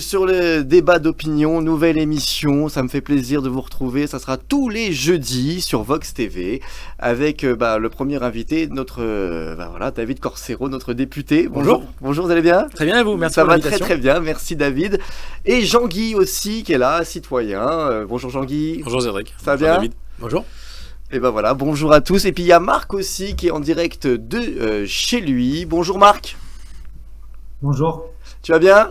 Sur le débat d'opinion, nouvelle émission, ça me fait plaisir de vous retrouver, ça sera tous les jeudis sur Vox TV avec le premier invité, notre David Corsero, notre député. Bonjour. Bonjour, vous allez bien? Très bien, et vous? Merci pour l'invitation. Ça va très bien, merci David. Et Jean-Guy aussi qui est là, citoyen. Bonjour Jean-Guy. Bonjour Cédric. Ça va bien? David. Bonjour. Et voilà, bonjour à tous. Et puis il y a Marc aussi qui est en direct de chez lui. Bonjour Marc. Bonjour. Tu vas bien?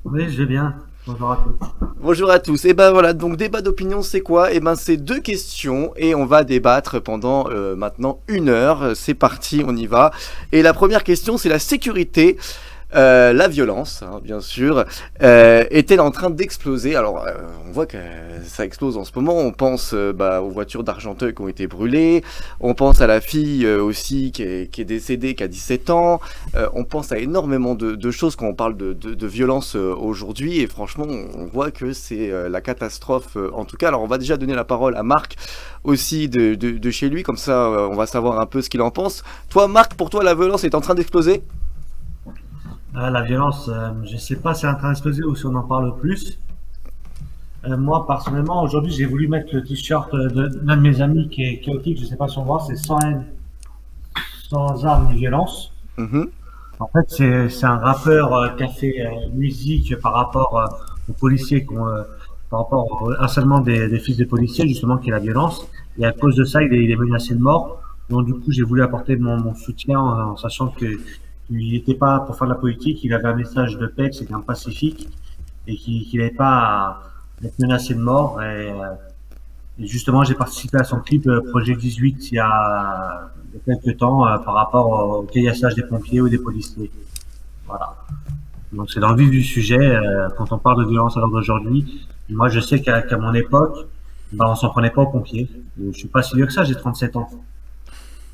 Oui, je vais bien. Bonjour à tous. Bonjour à tous. Et donc débat d'opinion, c'est quoi? C'est deux questions et on va débattre pendant maintenant 1 heure. C'est parti, on y va. Et la première question, c'est la sécurité. La violence, bien sûr, est-elle en train d'exploser? Alors, on voit que ça explose en ce moment. On pense aux voitures d'Argenteuil qui ont été brûlées. On pense à la fille aussi qui est décédée, qui a 17 ans. On pense à énormément de choses quand on parle de violence aujourd'hui. Et franchement, on voit que c'est la catastrophe en tout cas. Alors, on va déjà donner la parole à Marc aussi de chez lui. Comme ça, on va savoir un peu ce qu'il en pense. Toi, Marc, pour toi, la violence est en train d'exploser? La violence, je ne sais pas si c'est en train d'exploser ou si on en parle plus. Moi, personnellement, aujourd'hui, j'ai voulu mettre le t-shirt d'un de mes amis qui est chaotique. Je ne sais pas si on voit, c'est sans haine, sans armes ni violence. En fait, c'est un rappeur qui a fait musique par rapport aux policiers, par rapport au harcèlement des fils de policiers, justement, qui est la violence. Et à cause de ça, il est menacé de mort. Donc, du coup, j'ai voulu apporter mon soutien en sachant que il n'était pas pour faire de la politique, il avait un message de paix, c'est un pacifique, et qu'il n'avait pas à être menacé de mort. Et justement, j'ai participé à son clip Projet 18 il y a quelques temps par rapport au caillassage des pompiers ou des policiers. Voilà. Donc c'est dans le vif du sujet. Quand on parle de violence à l'heure d'aujourd'hui, moi je sais qu'à mon époque, on s'en prenait pas aux pompiers. Je suis pas si vieux que ça, j'ai 37 ans.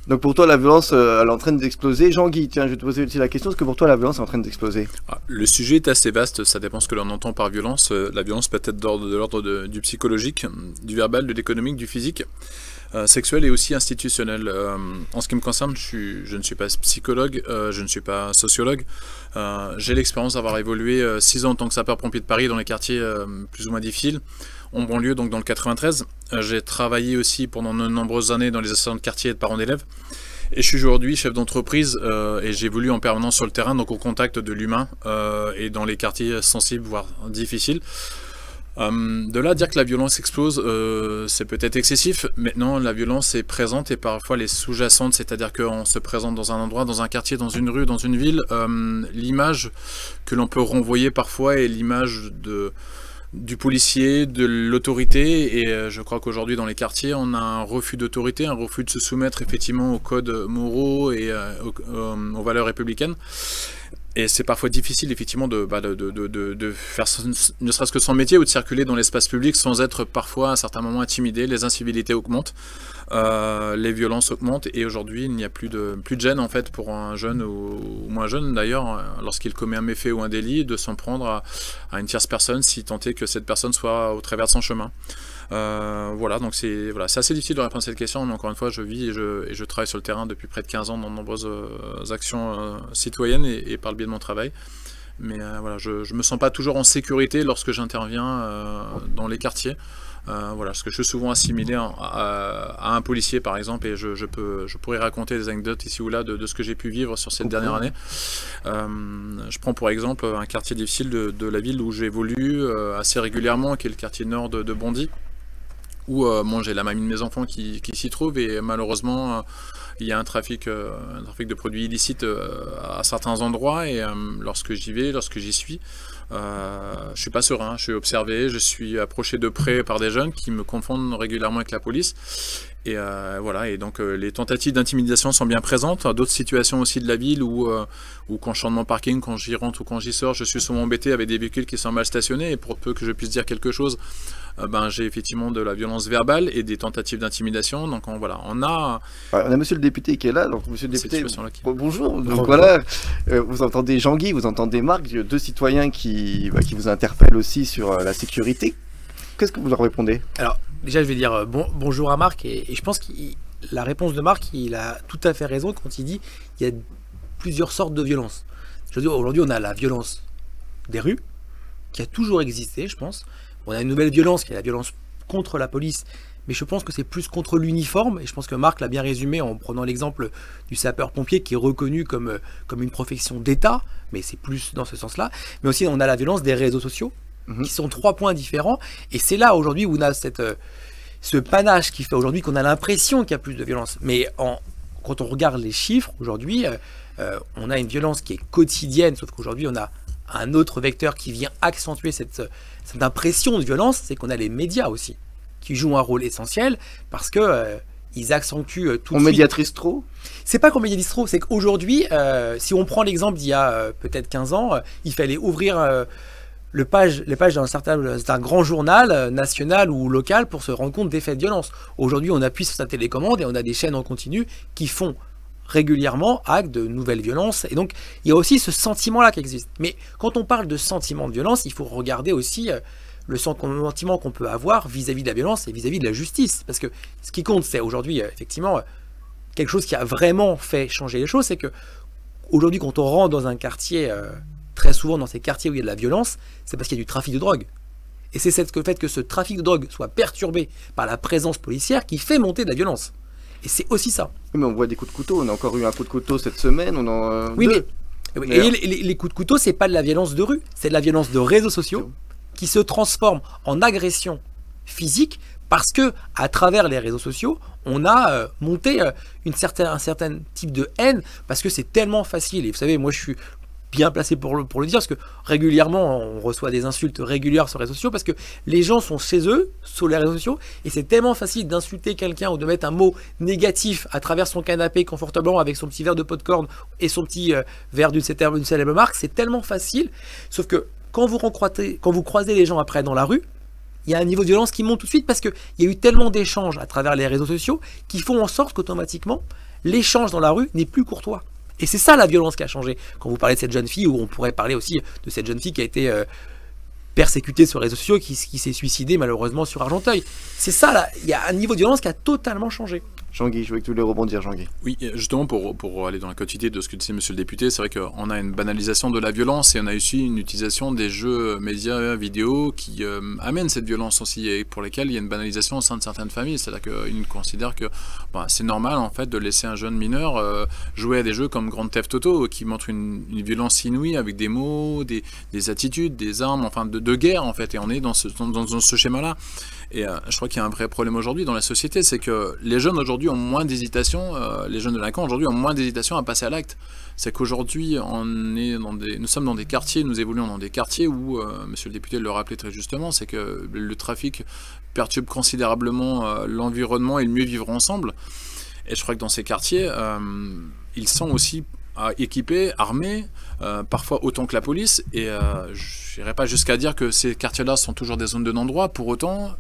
Donc pour toi, la violence, elle est en train d'exploser. Jean-Guy, tiens, je vais te poser aussi la question. Est-ce que pour toi, la violence est en train d'exploser? Le sujet est assez vaste, ça dépend ce que l'on entend par violence. La violence peut être de l'ordre du psychologique, du verbal, de l'économique, du physique, sexuel et aussi institutionnel. En ce qui me concerne, je ne suis pas psychologue, je ne suis pas sociologue. J'ai l'expérience d'avoir évolué 6 ans en tant que sapeur-pompier de Paris dans les quartiers plus ou moins difficiles. En banlieue, donc dans le 93. J'ai travaillé aussi pendant de nombreuses années dans les associations de quartier et de parents d'élèves. Et je suis aujourd'hui chef d'entreprise et j'évolue en permanence sur le terrain, donc au contact de l'humain et dans les quartiers sensibles, voire difficiles. De là à dire que la violence explose, c'est peut-être excessif. Maintenant, la violence est présente et parfois elle est sous-jacente, c'est-à-dire qu'on se présente dans un endroit, dans un quartier, dans une rue, dans une ville. L'image que l'on peut renvoyer parfois est l'image du policier, de l'autorité, et je crois qu'aujourd'hui dans les quartiers on a un refus d'autorité, un refus de se soumettre effectivement aux codes moraux et aux valeurs républicaines. Et c'est parfois difficile effectivement de faire ne serait-ce que son métier ou de circuler dans l'espace public sans être parfois à certains moments intimidé. Les incivilités augmentent, les violences augmentent et aujourd'hui il n'y a plus de gêne en fait pour un jeune ou moins jeune d'ailleurs lorsqu'il commet un méfait ou un délit de s'en prendre à une tierce personne si tant est que cette personne soit au travers de son chemin. Donc c'est assez difficile de répondre à cette question, mais encore une fois je vis et je travaille sur le terrain depuis près de 15 ans dans de nombreuses actions citoyennes et par le biais de mon travail. Mais je me sens pas toujours en sécurité lorsque j'interviens dans les quartiers. Parce que je suis souvent assimilé à un policier par exemple et je pourrais raconter des anecdotes ici ou là de ce que j'ai pu vivre sur cette dernière année. Je prends pour exemple un quartier difficile de la ville où j'évolue assez régulièrement, qui est le quartier nord de Bondy, où j'ai la mamie de mes enfants qui s'y trouve et malheureusement il y a un trafic de produits illicites à certains endroits et lorsque j'y suis, je suis pas serein, je suis observé, je suis approché de près par des jeunes qui me confondent régulièrement avec la police et donc les tentatives d'intimidation sont bien présentes. D'autres situations aussi de la ville où quand je suis dans mon parking, quand j'y rentre ou quand j'y sors, je suis souvent embêté avec des véhicules qui sont mal stationnés et pour peu que je puisse dire quelque chose, j'ai effectivement de la violence verbale et des tentatives d'intimidation. Donc on a monsieur le député qui est là. Donc monsieur le député, bonjour. Donc bonjour. Vous entendez Jean-Guy, vous entendez Marc, deux citoyens qui vous interpellent aussi sur la sécurité. Qu'est-ce que vous leur répondez? Alors déjà je vais dire bonjour à Marc et je pense que la réponse de Marc, il a tout à fait raison quand il dit qu'il y a plusieurs sortes de violences. Aujourd'hui on a la violence des rues, qui a toujours existé, je pense. On a une nouvelle violence qui est la violence contre la police, mais je pense que c'est plus contre l'uniforme, et je pense que Marc l'a bien résumé en prenant l'exemple du sapeur-pompier qui est reconnu comme une profession d'État, mais c'est plus dans ce sens-là. Mais aussi, on a la violence des réseaux sociaux, qui sont 3 points différents, et c'est là aujourd'hui où on a ce panache qui fait aujourd'hui qu'on a l'impression qu'il y a plus de violence. Mais quand on regarde les chiffres, aujourd'hui, on a une violence qui est quotidienne, sauf qu'aujourd'hui, on a un autre vecteur qui vient accentuer cette impression de violence, c'est qu'on a les médias aussi, qui jouent un rôle essentiel, parce que ils accentuent tout de suite. On médiatrise trop ? C'est pas qu'on médiatrise trop, c'est qu'aujourd'hui, si on prend l'exemple d'il y a peut-être 15 ans, il fallait ouvrir les pages d'un grand journal national ou local pour se rendre compte des faits de violence. Aujourd'hui, on appuie sur sa télécommande et on a des chaînes en continu qui font régulièrement acte de nouvelles violences. Et donc, il y a aussi ce sentiment-là qui existe. Mais quand on parle de sentiment de violence, il faut regarder aussi le sentiment qu'on peut avoir vis-à-vis de la violence et vis-à-vis de la justice. Parce que ce qui compte, c'est aujourd'hui, effectivement, quelque chose qui a vraiment fait changer les choses, c'est que aujourd'hui, quand on rentre dans un quartier, très souvent dans ces quartiers où il y a de la violence, c'est parce qu'il y a du trafic de drogue. Et c'est le fait que ce trafic de drogue soit perturbé par la présence policière qui fait monter de la violence. Et c'est aussi ça. Oui, mais on voit des coups de couteau. On a encore eu un coup de couteau cette semaine. On en oui, deux. Mais les coups de couteau, c'est pas de la violence de rue, c'est de la violence de réseaux sociaux qui se transforme en agression physique parce que à travers les réseaux sociaux, on a monté un certain type de haine parce que c'est tellement facile. Et vous savez, moi, je suis bien placé pour le dire, parce que régulièrement, on reçoit des insultes régulières sur les réseaux sociaux, parce que les gens sont chez eux, sur les réseaux sociaux, et c'est tellement facile d'insulter quelqu'un ou de mettre un mot négatif à travers son canapé confortablement avec son petit verre de popcorn et son petit verre d'une célèbre marque, c'est tellement facile, sauf que quand vous croisez les gens après dans la rue, il y a un niveau de violence qui monte tout de suite, parce qu'il y a eu tellement d'échanges à travers les réseaux sociaux qui font en sorte qu'automatiquement, l'échange dans la rue n'est plus courtois. Et c'est ça la violence qui a changé. Quand vous parlez de cette jeune fille, ou on pourrait parler aussi de cette jeune fille qui a été persécutée sur les réseaux sociaux, qui s'est suicidée malheureusement sur Argenteuil. C'est ça, là, il y a un niveau de violence qui a totalement changé. Jean-Guy, je voulais que tu voulais rebondir, Jean-Guy. Oui, justement, pour aller dans la quotidien de ce que disait monsieur le député, c'est vrai qu'on a une banalisation de la violence et on a aussi une utilisation des jeux médias vidéo qui amènent cette violence aussi et pour lesquels il y a une banalisation au sein de certaines familles. C'est-à-dire qu'ils considèrent que c'est normal en fait de laisser un jeune mineur jouer à des jeux comme Grand Theft Auto qui montrent une violence inouïe avec des mots, des attitudes, des armes, enfin de guerre en fait. Et on est dans ce schéma-là. Et je crois qu'il y a un vrai problème aujourd'hui dans la société, c'est que les jeunes aujourd'hui ont moins d'hésitation, les jeunes délinquants aujourd'hui ont moins d'hésitation à passer à l'acte. C'est qu'aujourd'hui, nous sommes dans des quartiers, nous évoluons dans des quartiers où, monsieur le député le rappelait très justement, c'est que le trafic perturbe considérablement l'environnement et le mieux vivre ensemble. Et je crois que dans ces quartiers, ils sont aussi équipés, armés, parfois autant que la police, et je n'irai pas jusqu'à dire que ces quartiers-là sont toujours des zones de non-droit. Pour autant,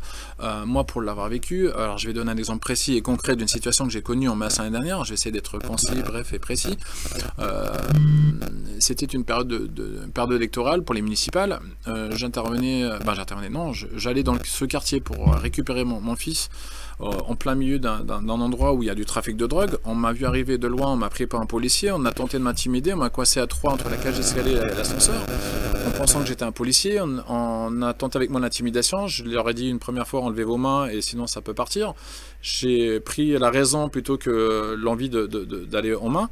moi, pour l'avoir vécu, alors je vais donner un exemple précis et concret d'une situation que j'ai connue en mars l'année dernière. Je vais essayer d'être concis, bref et précis. C'était une période électorale pour les municipales. J'allais dans ce quartier pour récupérer mon fils en plein milieu d'un endroit où il y a du trafic de drogue. On m'a vu arriver de loin, on m'a pris par un policier, on a tenté de m'intimider, on m'a coincé à 3 entre la cage d'escalier et l'ascenseur, en pensant que j'étais un policier. On a tenté avec moi l'intimidation, je leur ai dit une première fois enlevez vos mains et sinon ça peut partir. J'ai pris la raison plutôt que l'envie d'aller en main.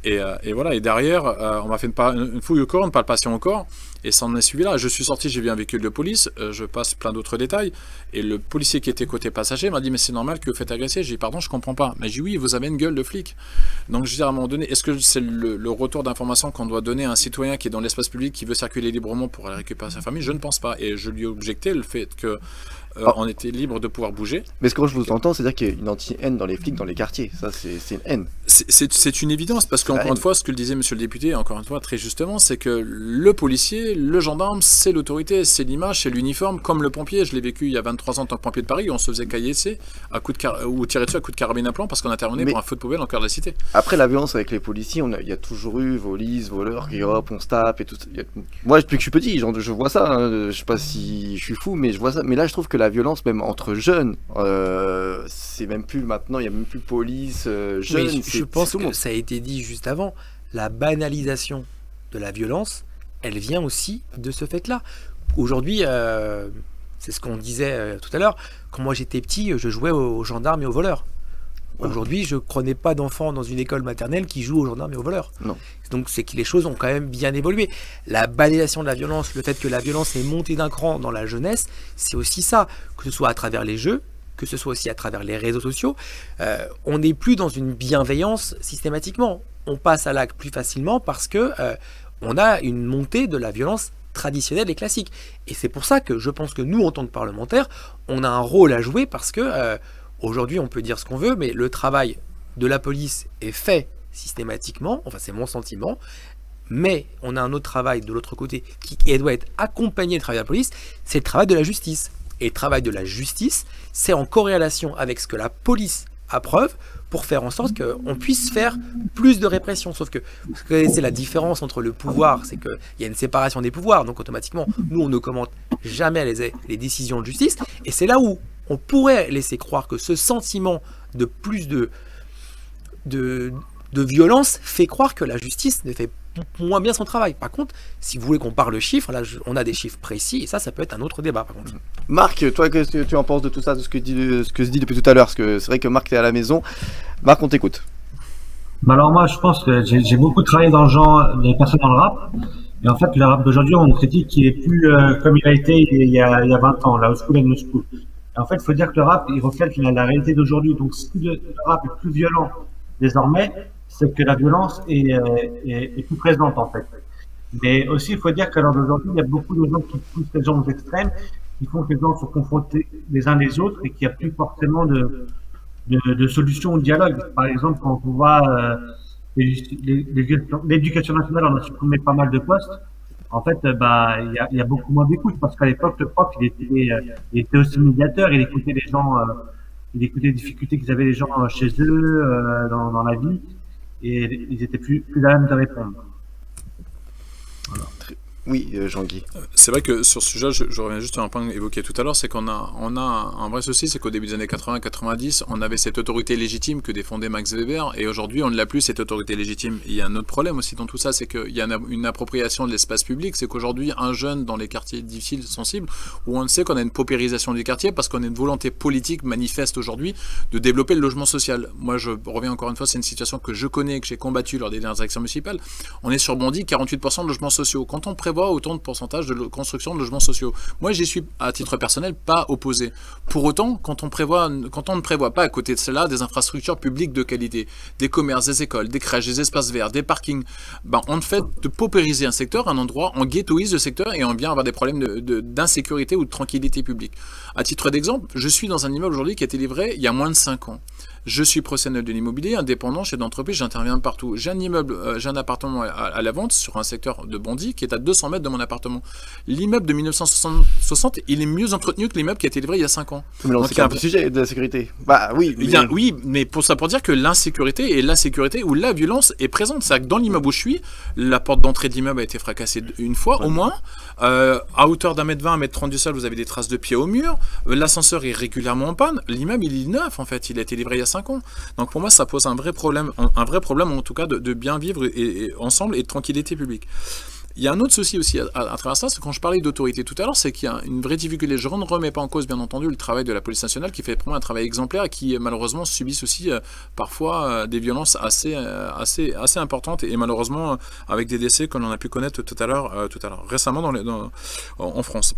Et voilà, et derrière, on m'a fait une fouille au corps, une palpation au corps, et ça en est suivi là. Je suis sorti, j'ai vu un véhicule de police, je passe plein d'autres détails, et le policier qui était côté passager m'a dit mais c'est normal que vous faites agresser. J'ai dit pardon, je comprends pas. Mais j'ai dit oui, vous avez une gueule de flic. Donc je dis à un moment donné, est-ce que c'est le retour d'information qu'on doit donner à un citoyen qui est dans l'espace public, qui veut circuler librement pour aller récupérer sa famille? Je ne pense pas, et je lui ai objecté le fait que on était libre de pouvoir bouger. Mais ce que je vous entends, c'est-à-dire qu'il y a une anti-haine dans les flics, dans les quartiers. Ça, c'est une haine. C'est une évidence, parce qu'encore une fois, ce que le disait monsieur le député, encore une fois, très justement, c'est que le policier, le gendarme, c'est l'autorité, c'est l'image, c'est l'uniforme, comme le pompier. Je l'ai vécu il y a 23 ans en tant que pompier de Paris, on se faisait caillasser ou tirer dessus à coups de carabine à plomb parce qu'on intervenait pour un feu de poubelle en cœur de la cité. Après la violence avec les policiers, il y a toujours eu police, voleurs, qui hop, on se tape et tout. Moi, depuis que je suis petit, je vois ça. Hein, je sais pas si je suis fou, mais je vois ça. Mais là, je trouve que la violence, même entre jeunes, c'est même plus maintenant, il n'y a même plus police, jeunes. Oui, je pense que ça a été dit juste avant, la banalisation de la violence, elle vient aussi de ce fait-là. Aujourd'hui, c'est ce qu'on disait tout à l'heure, quand moi j'étais petit, je jouais aux gendarmes et aux voleurs. Ouais. Aujourd'hui, je ne connais pas d'enfants dans une école maternelle qui jouent aux gendarmes et aux voleurs. Non. Donc c'est que les choses ont quand même bien évolué. La banalisation de la violence, le fait que la violence est montée d'un cran dans la jeunesse, c'est aussi ça, que ce soit à travers les jeux, que ce soit aussi à travers les réseaux sociaux. On n'est plus dans une bienveillance systématiquement. On passe à l'acte plus facilement parce que on a une montée de la violence traditionnelle et classique. Et c'est pour ça que je pense que nous, en tant que parlementaires, on a un rôle à jouer parce que aujourd'hui, on peut dire ce qu'on veut, mais le travail de la police est fait systématiquement, enfin c'est mon sentiment, mais on a un autre travail de l'autre côté qui doit être accompagné du travail de la police, c'est le travail de la justice. Et le travail de la justice, c'est en corrélation avec ce que la police approuve pour faire en sorte qu'on puisse faire plus de répression. Sauf que vous connaissez la différence entre le pouvoir, c'est qu'il y a une séparation des pouvoirs, donc automatiquement, nous, on ne commente jamais les décisions de justice, et c'est là où on pourrait laisser croire que ce sentiment de plus de violence fait croire que la justice ne fait moins bien son travail. Par contre, si vous voulez qu'on parle de chiffres, là, on a des chiffres précis, et ça peut être un autre débat, par contre. Marc, toi, qu'est-ce que tu en penses de tout ça, de ce que se dit depuis tout à l'heure? Parce que c'est vrai que Marc, t'es à la maison. Marc, on t'écoute. Bah alors moi, je pense que j'ai beaucoup travaillé dans le genre des personnes dans le rap. Et en fait, le rap d'aujourd'hui, on critique qu'il est plus comme il a été il y a 20 ans, la old school et new school. Et en fait, il faut dire que le rap, il reflète la réalité d'aujourd'hui. Donc, si le rap est plus violent désormais, c'est que la violence est plus présente, en fait. Mais aussi, il faut dire qu'à l'heure d'aujourd'hui, il y a beaucoup de gens qui poussent les gens aux extrêmes, qui font que les gens sont confrontés les uns les autres et qu'il n'y a plus forcément de solution au dialogue. Par exemple, quand on voit l'éducation nationale, on a supprimé pas mal de postes. En fait, il y a beaucoup moins d'écoute parce qu'à l'époque, le prof, il était aussi médiateur, il écoutait les gens, il écoutait les difficultés qu'ils avaient les gens chez eux, dans la vie, et ils étaient plus à même de répondre. Voilà. Oui, Jean-Guy. C'est vrai que sur ce sujet, je reviens juste à un point évoqué tout à l'heure, c'est qu'on a un vrai souci, c'est qu'au début des années 80-90, on avait cette autorité légitime que défendait Max Weber, et aujourd'hui, on ne l'a plus, cette autorité légitime. Et il y a un autre problème aussi dans tout ça, c'est qu'il y a une appropriation de l'espace public, c'est qu'aujourd'hui, un jeune dans les quartiers difficiles, sensibles, où on sait qu'on a une paupérisation du quartier, parce qu'on a une volonté politique manifeste aujourd'hui de développer le logement social. Moi, je reviens encore une fois, c'est une situation que je connais, que j'ai combattue lors des dernières élections municipales. On est sur Bondy, 48% de logements sociaux. Quand on prévoit autant de pourcentage de construction de logements sociaux. Moi, j'y suis, à titre personnel, pas opposé. Pour autant, quand on ne prévoit pas à côté de cela des infrastructures publiques de qualité, des commerces, des écoles, des crèches, des espaces verts, des parkings, on fait de paupériser un secteur, un endroit, on ghettoise le secteur et on vient avoir des problèmes d'insécurité ou de tranquillité publique. À titre d'exemple, je suis dans un immeuble aujourd'hui qui a été livré il y a moins de 5 ans. Je suis professionnel de l'immobilier, indépendant, chef d'entreprise, j'interviens partout. J'ai un immeuble, j'ai un appartement à la vente sur un secteur de Bondy qui est à 200 mètres de mon appartement. L'immeuble de 1960, il est mieux entretenu que l'immeuble qui a été livré il y a 5 ans. Mais c'est un sujet de la sécurité. Bah oui. Mais... oui, mais pour dire que l'insécurité et la sécurité ou la violence est présente. C'est-à-dire que dans l'immeuble où je suis, la porte d'entrée de l'immeuble a été fracassée une fois au moins. À hauteur d'1 mètre 20, 1 mètre 30 du sol, vous avez des traces de pieds au mur. L'ascenseur est régulièrement en panne. L'immeuble, il est neuf en fait. Il a été livré il y a 5 ans. Donc pour moi, ça pose un vrai problème en tout cas de bien vivre et ensemble et de tranquillité publique. Il y a un autre souci aussi à travers ça, c'est quand je parlais d'autorité tout à l'heure, c'est qu'il y a une vraie difficulté. Je ne remets pas en cause, bien entendu, le travail de la police nationale qui fait pour moi un travail exemplaire et qui malheureusement subissent aussi parfois des violences assez importantes et malheureusement avec des décès que l'on a pu connaître tout à l'heure récemment en France.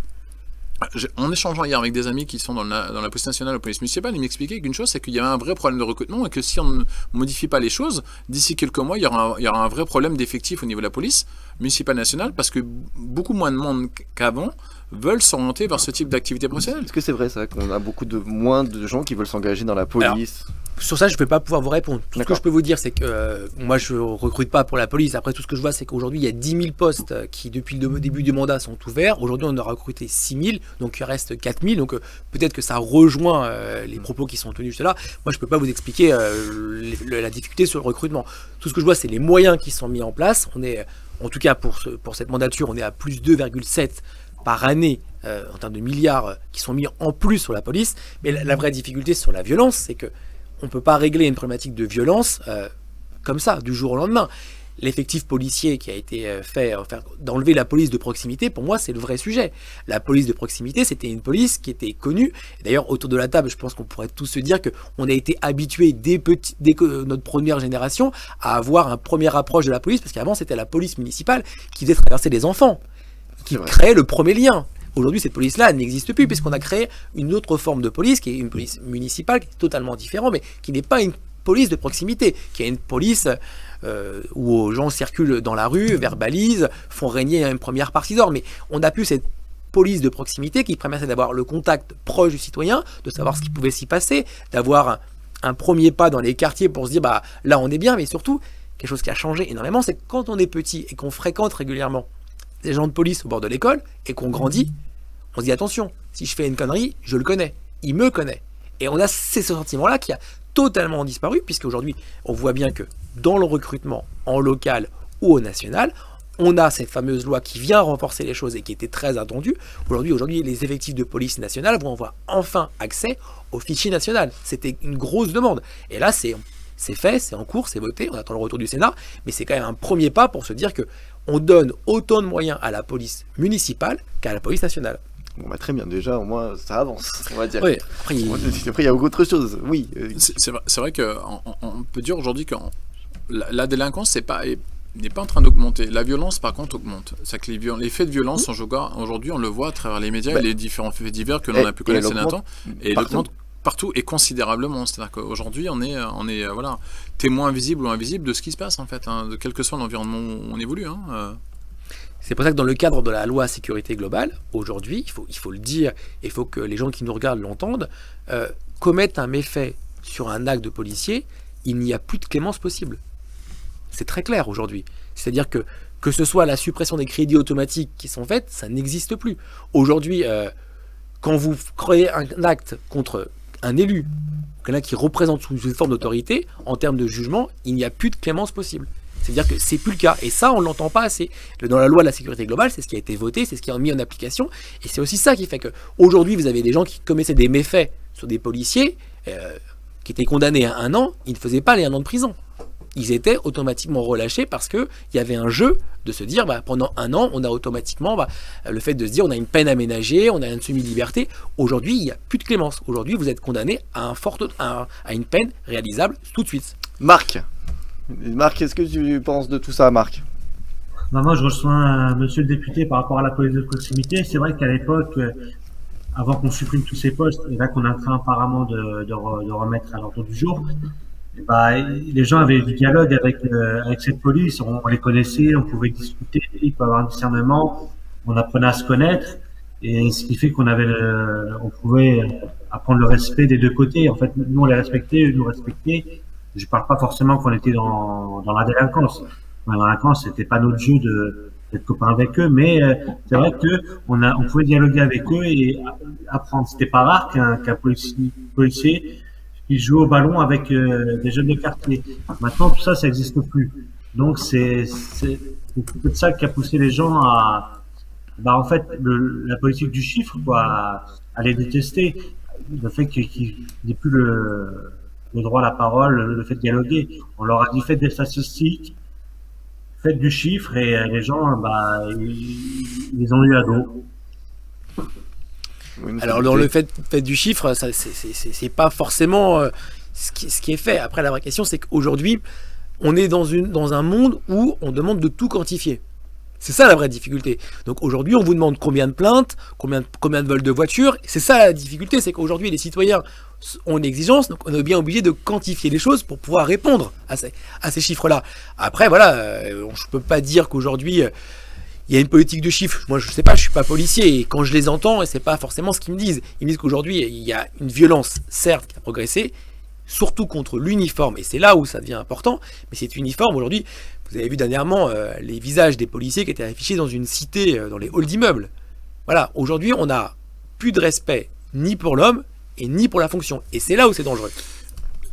En échangeant hier avec des amis qui sont dans la police nationale ou la police municipale, ils m'expliquaient qu'une chose, c'est qu'il y avait un vrai problème de recrutement et que si on ne modifie pas les choses, d'ici quelques mois, il y aura un vrai problème d'effectifs au niveau de la police municipale nationale parce que beaucoup moins de monde qu'avant veulent s'orienter vers ce type d'activité professionnelle. Est-ce que c'est vrai ça, qu'on a moins de gens qui veulent s'engager dans la police? Alors, sur ça, je ne vais pas pouvoir vous répondre. Tout ce que je peux vous dire, c'est que moi, je ne recrute pas pour la police. Après, tout ce que je vois, c'est qu'aujourd'hui, il y a 10 000 postes qui, depuis le début du mandat, sont ouverts. Aujourd'hui, on a recruté 6 000, donc il reste 4 000. Donc peut-être que ça rejoint les propos qui sont tenus juste là. Moi, je ne peux pas vous expliquer la difficulté sur le recrutement. Tout ce que je vois, c'est les moyens qui sont mis en place. On est, en tout cas, pour cette mandature, on est à plus 2,7 par année en termes de milliards qui sont mis en plus sur la police. Mais la vraie difficulté sur la violence, c'est que on ne peut pas régler une problématique de violence comme ça, du jour au lendemain. l'effectif policier qui a été fait, d'enlever la police de proximité, pour moi, c'est le vrai sujet. La police de proximité, c'était une police qui était connue. D'ailleurs, autour de la table, je pense qu'on pourrait tous se dire qu'on a été habitués dès que notre première génération à avoir un premier approche de la police, parce qu'avant, c'était la police municipale qui faisait traverser les enfants, qui créait le premier lien. Aujourd'hui, cette police-là n'existe plus, puisqu'on a créé une autre forme de police, qui est une police municipale, qui est totalement différente, mais qui n'est pas une police de proximité, qui est une police où gens circulent dans la rue, verbalisent, font régner une première partie d'ordre. Mais on n'a plus cette police de proximité qui permettait d'avoir le contact proche du citoyen, de savoir ce qui pouvait s'y passer, d'avoir un premier pas dans les quartiers pour se dire bah là on est bien, mais surtout quelque chose qui a changé énormément, c'est que quand on est petit et qu'on fréquente régulièrement des gens de police au bord de l'école et qu'on grandit, on se dit attention, si je fais une connerie, je le connais, il me connaît. Et on a ce sentiment-là qui a totalement disparu, puisqu'aujourd'hui, on voit bien que dans le recrutement en local ou au national, on a cette fameuse loi qui vient renforcer les choses et qui était très attendue. Aujourd'hui, les effectifs de police nationale vont avoir enfin accès au fichier national. C'était une grosse demande. Et là, c'est fait, c'est en cours, c'est voté, on attend le retour du Sénat, mais c'est quand même un premier pas pour se dire que on donne autant de moyens à la police municipale qu'à la police nationale. Bon, bah, très bien, déjà, au moins, ça avance, on va dire. Oui, après, il y a autre chose, oui. C'est vrai qu'on peut dire aujourd'hui que la délinquance n'est pas en train d'augmenter. La violence, par contre, augmente. C'est que les faits de violence, aujourd'hui, on le voit à travers les médias et les différents faits divers que l'on a pu connaître ces derniers temps. Et elle augmente partout et considérablement. C'est-à-dire qu'aujourd'hui, on est voilà, témoin visible ou invisible de ce qui se passe, en fait, de quel que soit l'environnement où on évolue. C'est pour ça que dans le cadre de la loi sécurité globale, aujourd'hui, il faut le dire, il faut que les gens qui nous regardent l'entendent, commettent un méfait sur un acte de policier, il n'y a plus de clémence possible. C'est très clair aujourd'hui. C'est-à-dire que ce soit la suppression des crédits automatiques qui sont faits, ça n'existe plus. Aujourd'hui, quand vous créez un acte contre un élu, quelqu'un qui représente sous une forme d'autorité, en termes de jugement, il n'y a plus de clémence possible. C'est-à-dire que c'est plus le cas. Et ça, on ne l'entend pas assez. Dans la loi de la sécurité globale, c'est ce qui a été voté, c'est ce qui a mis en application. Et c'est aussi ça qui fait qu'aujourd'hui, vous avez des gens qui commettaient des méfaits sur des policiers qui étaient condamnés à 1 an, ils ne faisaient pas les 1 an de prison. Ils étaient automatiquement relâchés parce qu'il y avait un jeu de se dire, pendant 1 an, on a automatiquement le fait de se dire, on a une peine aménagée, on a une semi-liberté. Aujourd'hui, il n'y a plus de clémence. Aujourd'hui, vous êtes condamné à une peine réalisable tout de suite. Marc, qu'est-ce que tu penses de tout ça, Marc? Moi, je rejoins monsieur le député par rapport à la police de proximité. C'est vrai qu'à l'époque, avant qu'on supprime tous ces postes, et là qu'on est en train apparemment de remettre à l'ordre du jour, les gens avaient du dialogue avec cette police, on les connaissait, on pouvait discuter, il peut avoir un discernement, on apprenait à se connaître, et ce qui fait on pouvait apprendre le respect des deux côtés. En fait, nous on les respectait, eux nous respectaient. Je parle pas forcément qu'on était dans la délinquance. Dans la délinquance, c'était pas notre jeu d'être copains avec eux, mais c'est vrai que on pouvait dialoguer avec eux et apprendre. C'était pas rare qu'un policier qui joue au ballon avec des jeunes de quartier. Maintenant, tout ça, ça n'existe plus. Donc c'est peut-être ça qui a poussé les gens à, en fait, la politique du chiffre, quoi, à les détester. Le fait qu'il n'y ait plus le droit à la parole, le fait de dialoguer. On leur a dit faites des statistiques, faites du chiffre, et les gens, ils les ont eu à dos. Alors dans le fait du chiffre, ça c'est pas forcément ce qui est fait. Après, la vraie question, c'est qu'aujourd'hui, on est dans un monde où on demande de tout quantifier. C'est ça la vraie difficulté. Donc aujourd'hui, on vous demande combien de plaintes, combien de vols de voitures. C'est ça la difficulté, c'est qu'aujourd'hui, les citoyens ont une exigence, donc on est bien obligé de quantifier les choses pour pouvoir répondre à ces chiffres-là. Après, voilà, je ne peux pas dire qu'aujourd'hui, il y a une politique de chiffres. Moi, je ne sais pas, je ne suis pas policier, et quand je les entends, et ce n'est pas forcément ce qu'ils me disent. Ils me disent qu'aujourd'hui, il y a une violence, certes, qui a progressé, surtout contre l'uniforme, et c'est là où ça devient important, mais cet uniforme, aujourd'hui, vous avez vu dernièrement les visages des policiers qui étaient affichés dans une cité, dans les halls d'immeubles. Voilà, aujourd'hui, on n'a plus de respect ni pour l'homme et ni pour la fonction. Et c'est là où c'est dangereux.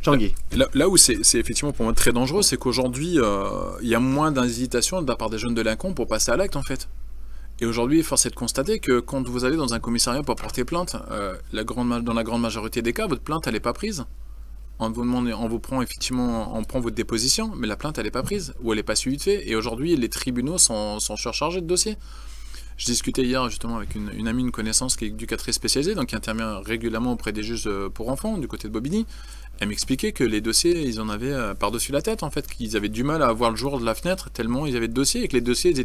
Jean-Guy. Là où c'est effectivement pour moi très dangereux, c'est qu'aujourd'hui, il y a moins d'hésitation de la part des jeunes délinquants pour passer à l'acte, en fait. Et aujourd'hui, force est de constater que quand vous allez dans un commissariat pour porter plainte, dans la grande majorité des cas, votre plainte, elle n'est pas prise. on vous prend effectivement, on prend votre déposition, mais la plainte elle n'est pas prise, ou elle n'est pas suivie de fait, et aujourd'hui les tribunaux sont surchargés de dossiers. Je discutais hier justement avec une amie, une connaissance qui est éducatrice spécialisée, donc qui intervient régulièrement auprès des juges pour enfants du côté de Bobigny. Elle m'expliquait que les dossiers, ils en avaient par-dessus la tête en fait, qu'ils avaient du mal à voir le jour de la fenêtre tellement ils avaient de dossiers, et que les dossiers ils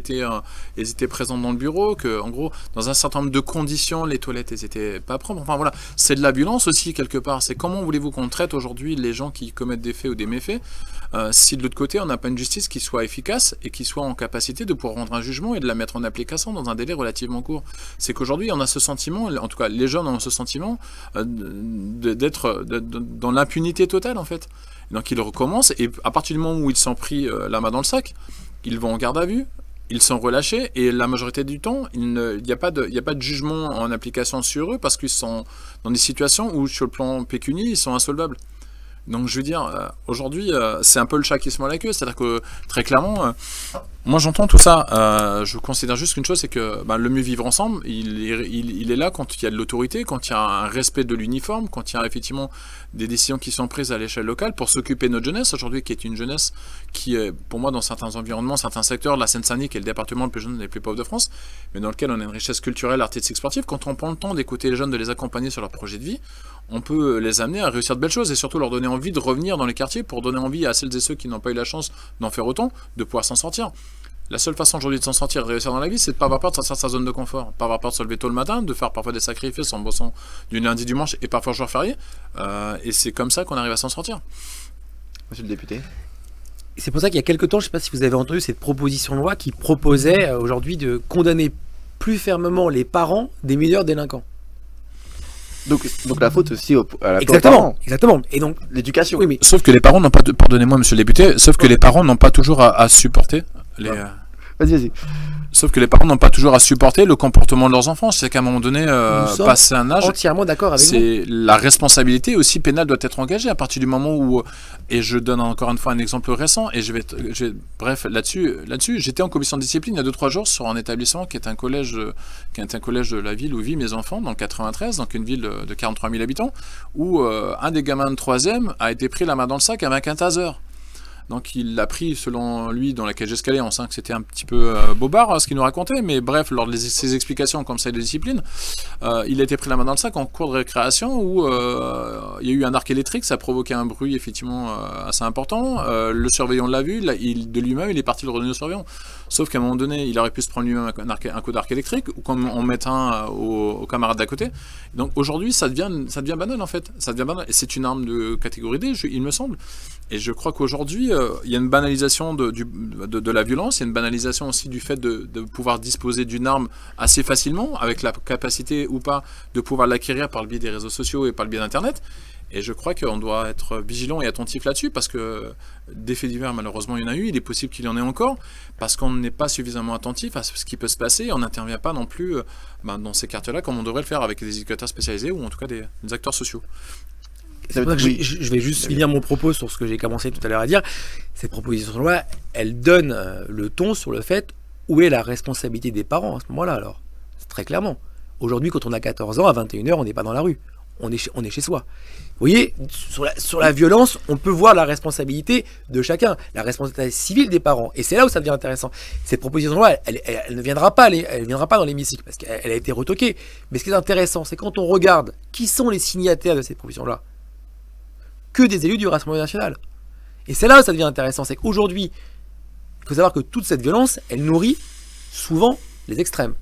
étaient présents dans le bureau, que en gros dans un certain nombre de conditions les toilettes elles étaient pas propres. Enfin voilà, c'est de la violence aussi quelque part. C'est comment voulez-vous qu'on traite aujourd'hui les gens qui commettent des faits ou des méfaits si de l'autre côté on n'a pas une justice qui soit efficace et qui soit en capacité de pouvoir rendre un jugement et de la mettre en application dans un délai relativement court. C'est qu'aujourd'hui on a ce sentiment, en tout cas les jeunes ont ce sentiment d'être dans l'impunité totale en fait. Donc ils recommencent, et à partir du moment où ils sont pris la main dans le sac, ils vont en garde à vue, ils sont relâchés, et la majorité du temps il n'y a pas de jugement en application sur eux, parce qu'ils sont dans des situations où sur le plan pécuniaire ils sont insolvables. Donc je veux dire, aujourd'hui c'est un peu le chat qui se mord la queue, c'est à dire que très clairement moi j'entends tout ça, je considère juste qu'une chose, c'est que le mieux vivre ensemble il est là quand il y a de l'autorité, quand il y a un respect de l'uniforme, quand il y a effectivement des décisions qui sont prises à l'échelle locale pour s'occuper de notre jeunesse aujourd'hui, qui est une jeunesse qui est pour moi dans certains environnements, certains secteurs de la Seine-Saint-Denis, qui est le département le plus jeune et le plus pauvre de France, mais dans lequel on a une richesse culturelle, artistique, sportive. Quand on prend le temps d'écouter les jeunes, de les accompagner sur leur projet de vie, on peut les amener à réussir de belles choses, et surtout leur donner envie de revenir dans les quartiers, pour donner envie à celles et ceux qui n'ont pas eu la chance d'en faire autant, de pouvoir s'en sortir. La seule façon aujourd'hui de s'en sortir et de réussir dans la vie, c'est de ne pas avoir peur de sortir de sa zone de confort, pas avoir peur de se lever tôt le matin, de faire parfois des sacrifices en bossant du lundi, dimanche et parfois jour férié, et c'est comme ça qu'on arrive à s'en sortir. Monsieur le député. C'est pour ça qu'il y a quelques temps, je ne sais pas si vous avez entendu cette proposition de loi qui proposait aujourd'hui de condamner plus fermement les parents des mineurs délinquants. Donc la faute aussi à la parents. Exactement. Et donc l'éducation. Oui, mais sauf que les parents n'ont pas, pardonnez-moi monsieur le député, sauf que les parents n'ont pas toujours à supporter les. Vas-y. Sauf que les parents n'ont pas toujours à supporter le comportement de leurs enfants. C'est qu'à un moment donné, passer un âge, entièrement d'accord avec vous. La responsabilité aussi pénale doit être engagée à partir du moment où, et je donne encore une fois un exemple récent, et bref là-dessus, j'étais en commission de discipline il y a 2-3 jours sur un établissement qui est un collège de la ville où vivent mes enfants, dans le 93, donc une ville de 43 000 habitants, où un des gamins de 3e a été pris la main dans le sac avec un taser. Donc il l'a pris, selon lui, dans la cage d'escalier. On sent que c'était un petit peu bobard ce qu'il nous racontait, mais bref, lors de ses explications comme ça de discipline, il a été pris la main dans le sac en cours de récréation où il y a eu un arc électrique, ça a provoqué un bruit effectivement assez important. Le surveillant l'a vu, de lui-même il est parti le redonner au surveillant. Sauf qu'à un moment donné, il aurait pu se prendre lui-même un coup d'arc électrique, ou comme on met un au camarade d'à côté. Donc aujourd'hui, ça devient banal en fait. Ça devient banal. Et c'est une arme de catégorie D, il me semble. Et je crois qu'aujourd'hui, il y a une banalisation de la violence, il y a une banalisation aussi du fait de pouvoir disposer d'une arme assez facilement, avec la capacité ou pas de pouvoir l'acquérir par le biais des réseaux sociaux et par le biais d'Internet. Et je crois qu'on doit être vigilant et attentif là-dessus, parce que des faits divers, malheureusement, il y en a eu, il est possible qu'il y en ait encore, parce qu'on n'est pas suffisamment attentif à ce qui peut se passer, et on n'intervient pas non plus dans ces quartiers-là comme on devrait le faire avec des éducateurs spécialisés ou en tout cas des acteurs sociaux. C'est pour ça que je vais juste finir mon propos sur ce que j'ai commencé tout à l'heure à dire. Cette proposition de loi, elle donne le ton sur le fait où est la responsabilité des parents à ce moment-là. Alors, très clairement, aujourd'hui, quand on a 14 ans, à 21h, on n'est pas dans la rue. On est chez soi. Vous voyez, sur la violence, on peut voir la responsabilité de chacun, la responsabilité civile des parents. Et c'est là où ça devient intéressant. Cette proposition de loi, elle ne viendra pas, elle viendra pas dans l'hémicycle, parce qu'elle a été retoquée. Mais ce qui est intéressant, c'est quand on regarde qui sont les signataires de cette proposition-là, que des élus du Rassemblement national. Et c'est là où ça devient intéressant, c'est qu'aujourd'hui, il faut savoir que toute cette violence, elle nourrit souvent les extrêmes.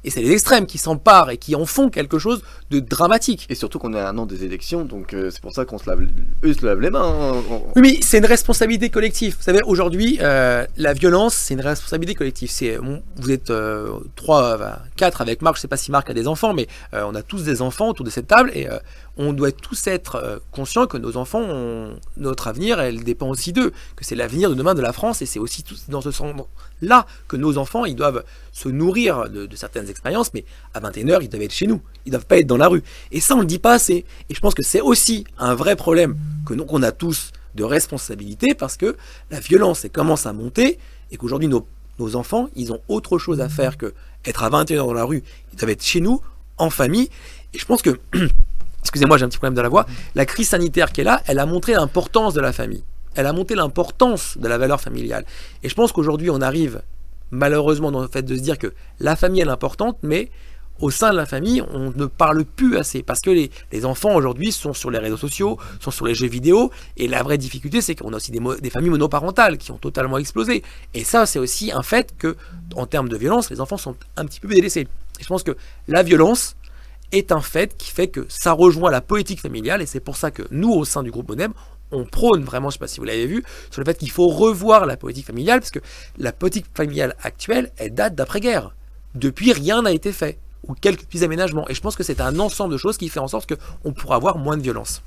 Et c'est les extrêmes qui s'emparent et qui en font quelque chose de dramatique. Et surtout qu'on est à un an des élections, donc c'est pour ça qu'on se lave les mains. Oui, mais c'est une responsabilité collective. Vous savez, aujourd'hui, la violence, c'est une responsabilité collective. Vous êtes 4 avec Marc, je ne sais pas si Marc a des enfants, mais on a tous des enfants autour de cette table, et on doit tous être conscients que nos enfants, notre avenir, elle dépend aussi d'eux, que c'est l'avenir de demain de la France, et c'est aussi dans ce sens-là que nos enfants, ils doivent se nourrir de certaines expériences, mais à 21h, ils doivent être chez nous, ils ne doivent pas être dans la rue. Et ça, on ne le dit pas assez. Et je pense que c'est aussi un vrai problème qu'on a tous de responsabilité, parce que la violence, elle commence à monter, et qu'aujourd'hui, nos enfants, ils ont autre chose à faire que être à 21h dans la rue. Ils doivent être chez nous, en famille. Et je pense que excusez-moi, j'ai un petit problème de la voix, la crise sanitaire qui est là, elle a montré l'importance de la famille. Elle a montré l'importance de la valeur familiale. Et je pense qu'aujourd'hui, on arrive malheureusement dans le fait de se dire que la famille est importante, mais au sein de la famille, on ne parle plus assez parce que les enfants aujourd'hui sont sur les réseaux sociaux, sont sur les jeux vidéo, et la vraie difficulté, c'est qu'on a aussi des familles monoparentales qui ont totalement explosé. Et ça, c'est aussi un fait que, en termes de violence, les enfants sont un petit peu délaissés. Et je pense que la violence est un fait qui fait que ça rejoint la politique familiale, et c'est pour ça que nous, au sein du groupe Monem, on prône vraiment, je ne sais pas si vous l'avez vu, sur le fait qu'il faut revoir la politique familiale, parce que la politique familiale actuelle, elle date d'après-guerre. Depuis, rien n'a été fait, ou quelques petits aménagements. Et je pense que c'est un ensemble de choses qui fait en sorte qu'on pourra avoir moins de violence.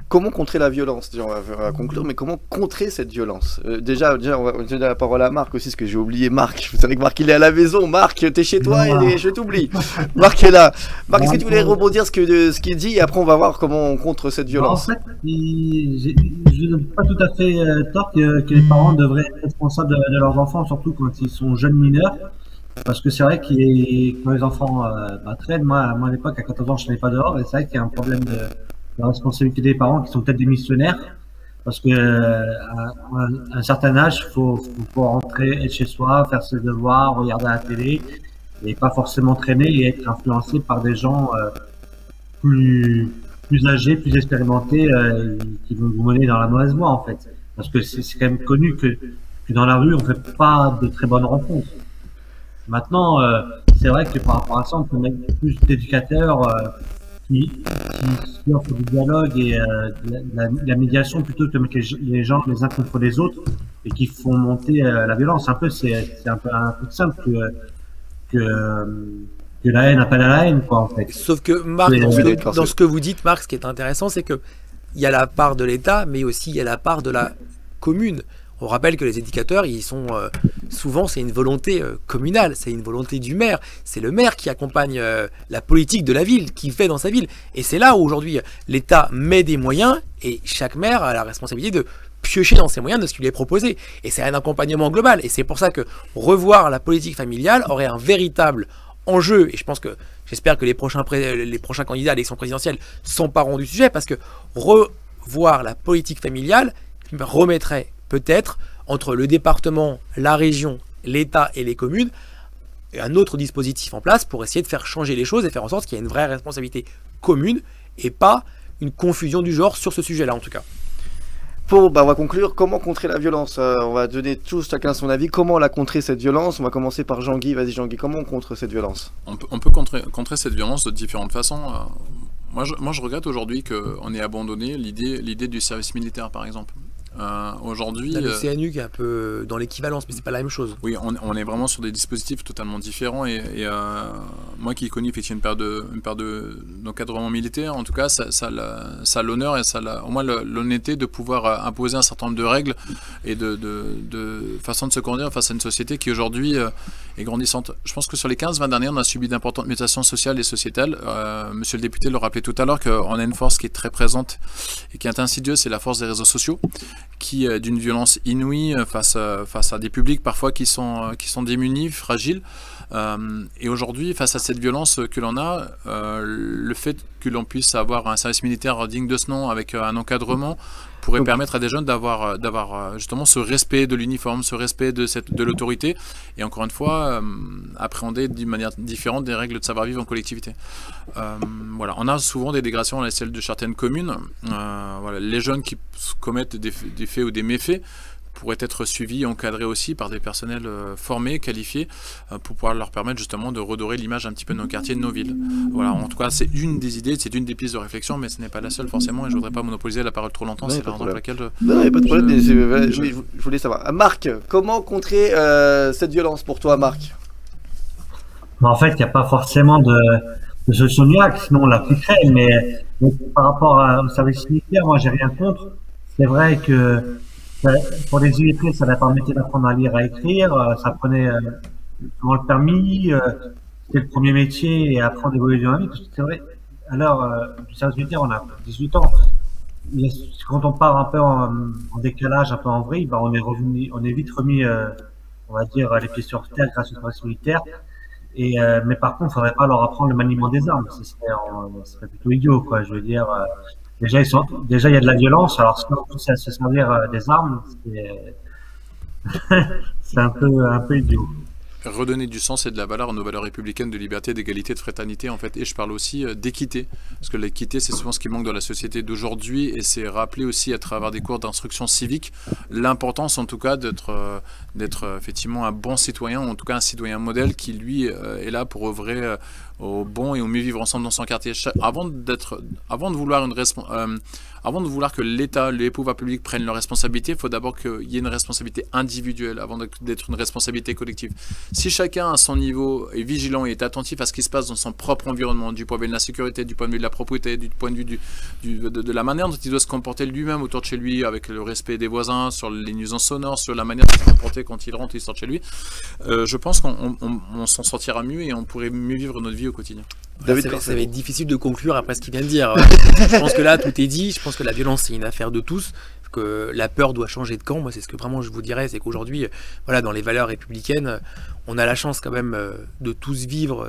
Comment contrer la violence? Déjà, on va conclure, mais comment contrer cette violence? Déjà, on va donner la parole à Marc aussi, parce que j'ai oublié Marc. Vous savez que Marc, il est à la maison. Marc, t'es chez toi et je t'oublie. Marc est là. Marc, est-ce que tu voulais rebondir ce qu'il dit, et après on va voir comment on contre cette violence? En fait, je n'ai pas tout à fait tort que les parents devraient être responsables de leurs enfants, surtout quand ils sont jeunes mineurs. Parce que c'est vrai que quand les enfants traînent, moi à l'époque, à 14 ans, je ne pas dehors, et c'est vrai qu'il y a un problème de responsabilité des parents qui sont peut-être démissionnaires, parce que à un certain âge, il faut rentrer, être chez soi, faire ses devoirs, regarder la télé, et pas forcément traîner et être influencé par des gens plus âgés, plus expérimentés, qui vont vous mener dans la mauvaise voie en fait. Parce que c'est quand même connu que dans la rue, on fait pas de très bonnes rencontres. Maintenant, c'est vrai que par rapport à ça, on peut mettre plus d'éducateurs qui offrent du dialogue et de la médiation plutôt que de mettre les gens les uns contre les autres et qui font monter la violence. C'est un peu simple que la haine appelle à la haine, quoi, en fait. Sauf que Marc, dans ce que vous dites, Marc, ce qui est intéressant, c'est que il y a la part de l'État, mais aussi il y a la part de la commune. On rappelle que les éducateurs, ils sont souvent, c'est une volonté communale, c'est une volonté du maire. C'est le maire qui accompagne la politique de la ville, qui fait dans sa ville. Et c'est là où aujourd'hui l'État met des moyens et chaque maire a la responsabilité de piocher dans ses moyens de ce qui lui est proposé. Et c'est un accompagnement global. Et c'est pour ça que revoir la politique familiale aurait un véritable enjeu. Et je pense que j'espère que les prochains candidats à l'élection présidentielle s'empareront du sujet, parce que revoir la politique familiale remettrait peut-être entre le département, la région, l'État et les communes, un autre dispositif en place pour essayer de faire changer les choses et faire en sorte qu'il y ait une vraie responsabilité commune et pas une confusion du genre sur ce sujet-là en tout cas. On va conclure. Comment contrer la violence? On va donner tous chacun son avis. Comment la contrer cette violence? On va commencer par Jean-Guy. Vas-y Jean-Guy, comment on contre cette violence? On peut contrer cette violence de différentes façons. Moi je regrette aujourd'hui qu'on ait abandonné l'idée du service militaire par exemple. Aujourd'hui, le CNU qui est un peu dans l'équivalence, mais c'est pas la même chose. Oui, on est vraiment sur des dispositifs totalement différents et moi qui ai connu effectivement une paire d'encadrement militaire, en tout cas, ça a l'honneur et ça a au moins l'honnêteté de pouvoir imposer un certain nombre de règles et de façon de se conduire face à une société qui aujourd'hui est grandissante. Je pense que sur les 15-20 dernières, on a subi d'importantes mutations sociales et sociétales. Monsieur le député le rappelait tout à l'heure qu'on a une force qui est très présente et qui est insidieuse, c'est la force des réseaux sociaux, qui d'une violence inouïe face à des publics parfois qui sont démunis, fragiles. Et aujourd'hui, face à cette violence que l'on a, le fait que l'on puisse avoir un service militaire digne de ce nom, avec un encadrement, pourrait permettre à des jeunes d'avoir justement ce respect de l'uniforme, ce respect de l'autorité, et encore une fois, appréhender d'une manière différente des règles de savoir-vivre en collectivité. Voilà. On a souvent des dégradations à l'échelle de certaines communes. Voilà. Les jeunes qui commettent des faits ou des méfaits pourraient être suivis et encadrés aussi par des personnels formés, qualifiés, pour pouvoir leur permettre justement de redorer l'image un petit peu de nos quartiers, de nos villes. Voilà, en tout cas, c'est une des idées, c'est une des pistes de réflexion, mais ce n'est pas la seule forcément, et je ne voudrais pas monopoliser la parole trop longtemps, c'est la raison pour laquelle non, il n'y a pas de problème, mais je voulais savoir. Marc, comment contrer cette violence pour toi, Marc? En fait, il n'y a pas forcément de solution miracle, sinon on l'appliquerait, mais par rapport au service militaire, moi j'ai rien contre. C'est vrai que pour les illettrés, ça leur permettait d'apprendre à lire, à écrire, ça prenait souvent le permis, c'était le premier métier, et après on évoluait dans la vie, parce que c'est vrai, à l'heure du service militaire, on a 18 ans, quand on part un peu en décalage, un peu en vrille, on est vite remis, on va dire, les pieds sur terre grâce au service militaire, Mais par contre, il faudrait pas leur apprendre le maniement des armes. Ce serait plutôt idiot, quoi. Je veux dire, déjà, il y a de la violence. Alors, si on pousse à se servir des armes, c'est un peu idiot. Redonner du sens et de la valeur à nos valeurs républicaines de liberté, d'égalité, de fraternité, en fait. Et je parle aussi d'équité, parce que l'équité, c'est souvent ce qui manque dans la société d'aujourd'hui, et c'est rappeler aussi à travers des cours d'instruction civique l'importance, en tout cas, d'être effectivement un bon citoyen, ou en tout cas un citoyen modèle qui, lui, est là pour œuvrer au bon et au mieux vivre ensemble dans son quartier. Avant de vouloir que l'État, les pouvoirs publics prennent leurs responsabilités, il faut d'abord qu'il y ait une responsabilité individuelle avant d'être une responsabilité collective. Si chacun à son niveau est vigilant et est attentif à ce qui se passe dans son propre environnement, du point de vue de la sécurité, du point de vue de la propriété, du point de vue de la manière dont il doit se comporter lui-même autour de chez lui, avec le respect des voisins, sur les nuisances sonores, sur la manière de se comporter quand il rentre et sort de chez lui, je pense qu'on s'en sortira mieux et on pourrait mieux vivre notre vie au quotidien. Ça va être difficile de conclure après ce qu'il vient de dire. Je pense que là, tout est dit. Je pense que la violence, c'est une affaire de tous. Que la peur doit changer de camp. Moi, c'est ce que vraiment je vous dirais. C'est qu'aujourd'hui, voilà, dans les valeurs républicaines, on a la chance quand même de tous vivre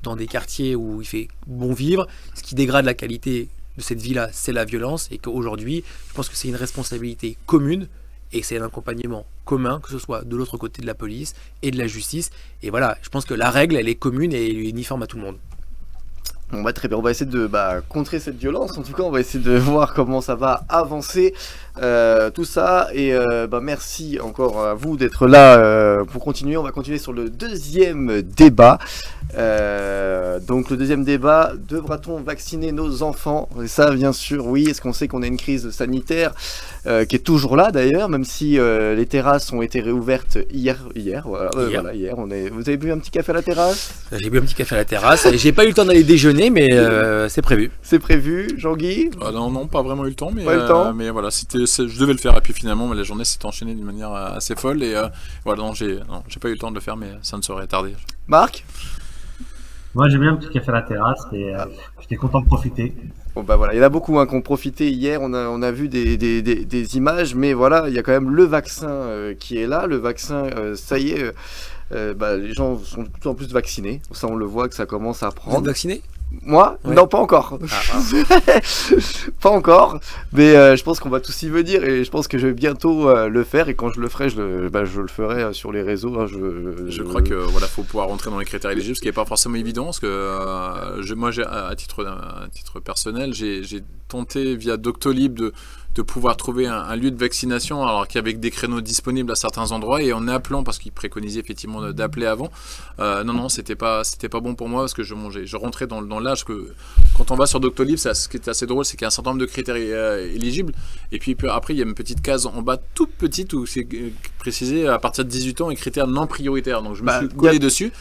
dans des quartiers où il fait bon vivre. Ce qui dégrade la qualité de cette vie-là, c'est la violence. Et qu'aujourd'hui, je pense que c'est une responsabilité commune. Et c'est un accompagnement commun, que ce soit de l'autre côté de la police et de la justice. Et voilà, je pense que la règle, elle est commune et uniforme à tout le monde. Bon bah très bien, on va essayer de contrer cette violence, en tout cas on va essayer de voir comment ça va avancer tout ça, et merci encore à vous d'être là pour continuer. On va continuer sur le deuxième débat. Donc le deuxième débat, devra-t-on vacciner nos enfants? Et ça bien sûr oui, est-ce qu'on sait qu'on a une crise sanitaire qui est toujours là d'ailleurs, même si les terrasses ont été réouvertes hier. Voilà, hier. Vous avez bu un petit café à la terrasse? J'ai bu un petit café à la terrasse, et j'ai pas eu le temps d'aller déjeuner, mais c'est prévu. C'est prévu, Jean-Guy? Non, pas vraiment eu le temps, mais, mais voilà, je devais le faire, et puis finalement la journée s'est enchaînée d'une manière assez folle, et voilà, j'ai pas eu le temps de le faire, mais ça ne saurait tarder. Marc? Moi j'ai bu un petit café à la terrasse, et j'étais content de profiter. Bon bah voilà, il y en a beaucoup qui ont profité hier, on a vu des images, mais voilà, il y a quand même le vaccin qui est là, le vaccin, ça y est, les gens sont de plus en plus vaccinés, ça on le voit que ça commence à prendre. Vous êtes vacciné? Moi? Ouais. Non, pas encore. Pas encore, mais je pense qu'on va tous y venir, et je pense que je vais bientôt le faire, et quand je le ferai, je le ferai sur les réseaux. Hein, je crois que voilà, faut pouvoir rentrer dans les critères éligibles, ce qui n'est pas forcément évident, parce que moi, à titre personnel, j'ai tenté via Doctolib de pouvoir trouver un lieu de vaccination, alors qu'il y avait des créneaux disponibles à certains endroits, et en appelant, parce qu'ils préconisaient effectivement d'appeler avant, non, c'était pas bon pour moi, parce que je rentrais dans l'âge que quand on va sur Doctolib, ce qui est assez drôle, c'est qu'il y a un certain nombre de critères éligibles, et puis après il y a une petite case en bas toute petite où c'est précisé à partir de 18 ans et critères non prioritaires, donc je me suis collé dessus.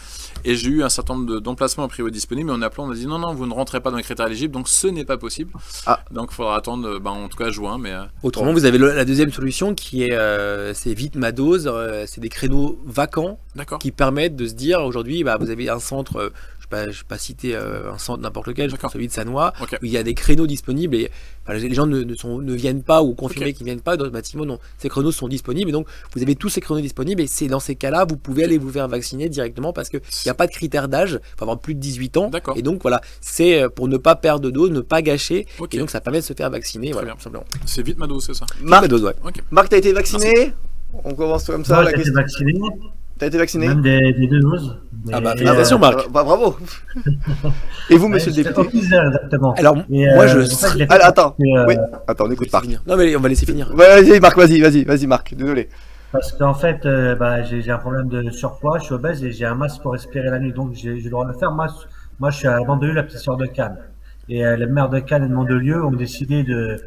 Et j'ai eu un certain nombre d'emplacements à priori disponibles, mais en appelant, on m'a dit non, vous ne rentrez pas dans les critères éligibles, donc ce n'est pas possible. Donc il faudra attendre, en tout cas juin. Mais autrement, vous avez la deuxième solution qui est c'est vite ma dose, c'est des créneaux vacants qui permettent de se dire aujourd'hui, vous avez un centre. Je ne vais pas citer un centre n'importe lequel, celui de Sannois, où il y a des créneaux disponibles, et les gens ne viennent pas, ou confirmer qu'ils ne viennent pas dans le bâtiment, non, ces créneaux sont disponibles, et donc vous avez tous ces créneaux disponibles, et c'est dans ces cas-là, vous pouvez aller vous faire vacciner directement, parce qu'il n'y a pas de critère d'âge, il faut avoir plus de 18 ans, et donc voilà, c'est pour ne pas perdre de dose, ne pas gâcher, et donc ça permet de se faire vacciner, voilà, tout simplement. C'est vite ma dose, c'est ça? Marc, dose, ouais. Marc, t'as été vacciné? Merci. On commence comme ça. Moi, j'ai été vacciné. T'as été vacciné? Même des deux doses. Félicitations Marc. Bravo. Et vous, monsieur le député? Exactement. Alors, moi je... Attends, on écoute Marc. Non mais on va laisser finir. Vas-y Marc, vas-y Marc, désolé. Parce qu'en fait, j'ai un problème de surpoids, je suis obèse, et j'ai un masque pour respirer la nuit, donc j'ai le droit de le faire. Moi je suis à Mandelieu, la petite sœur de Cannes. Et les maires de Cannes et de Mandelieu ont décidé de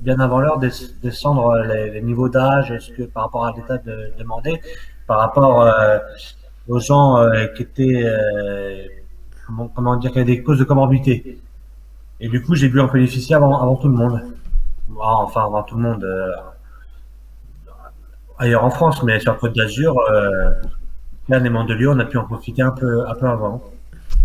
bien avant l'heure, descendre les niveaux d'âge, par rapport à l'état demandé, par rapport aux gens qui étaient, comment dire, qui avaient des causes de comorbidité. Et du coup, j'ai pu en bénéficier avant tout le monde. Enfin, avant tout le monde ailleurs en France, mais sur la Côte d'Azur, là, les Mandelieu, on a pu en profiter un peu avant.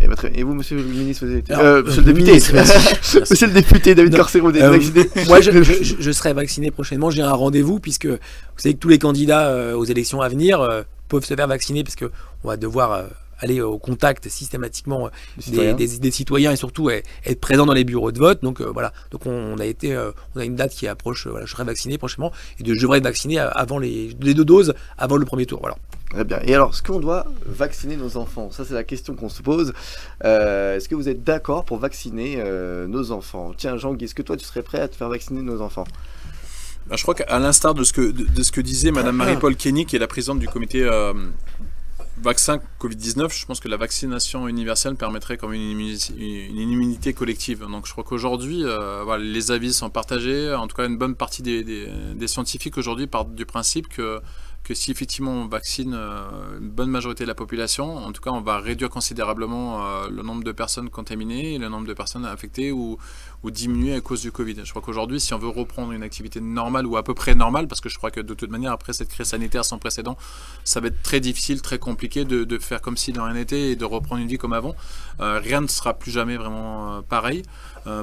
Et vous, monsieur le ministre, monsieur le député, monsieur le député David Corcero, vacciné? Moi, je serai vacciné prochainement. J'ai un rendez-vous, puisque vous savez que tous les candidats aux élections à venir peuvent se faire vacciner parce qu'on va devoir aller au contact systématiquement des citoyens et surtout être présent dans les bureaux de vote. Donc voilà, donc on a une date qui approche, voilà, je serai vacciné prochainement et je devrais être vacciné avant les 2 doses, avant le premier tour. Voilà. Très bien. Et alors, est-ce qu'on doit vacciner nos enfants? Ça, c'est la question qu'on se pose. Est-ce que vous êtes d'accord pour vacciner nos enfants? Tiens, Jean-Guy, est-ce que toi, tu serais prêt à te faire vacciner nos enfants? Je crois qu'à l'instar de ce que disait Madame Marie-Paul Kenny, qui est la présidente du comité vaccin Covid-19, je pense que la vaccination universelle permettrait comme une immunité collective. Donc je crois qu'aujourd'hui, voilà, les avis sont partagés. En tout cas, une bonne partie des scientifiques aujourd'hui partent du principe que si effectivement on vaccine une bonne majorité de la population, en tout cas on va réduire considérablement le nombre de personnes contaminées et le nombre de personnes infectées ou diminuer à cause du Covid. Je crois qu'aujourd'hui, si on veut reprendre une activité normale ou à peu près normale, parce que je crois que de toute manière, après cette crise sanitaire sans précédent, ça va être très difficile, très compliqué de faire comme si de rien n'était et de reprendre une vie comme avant. Rien ne sera plus jamais vraiment pareil.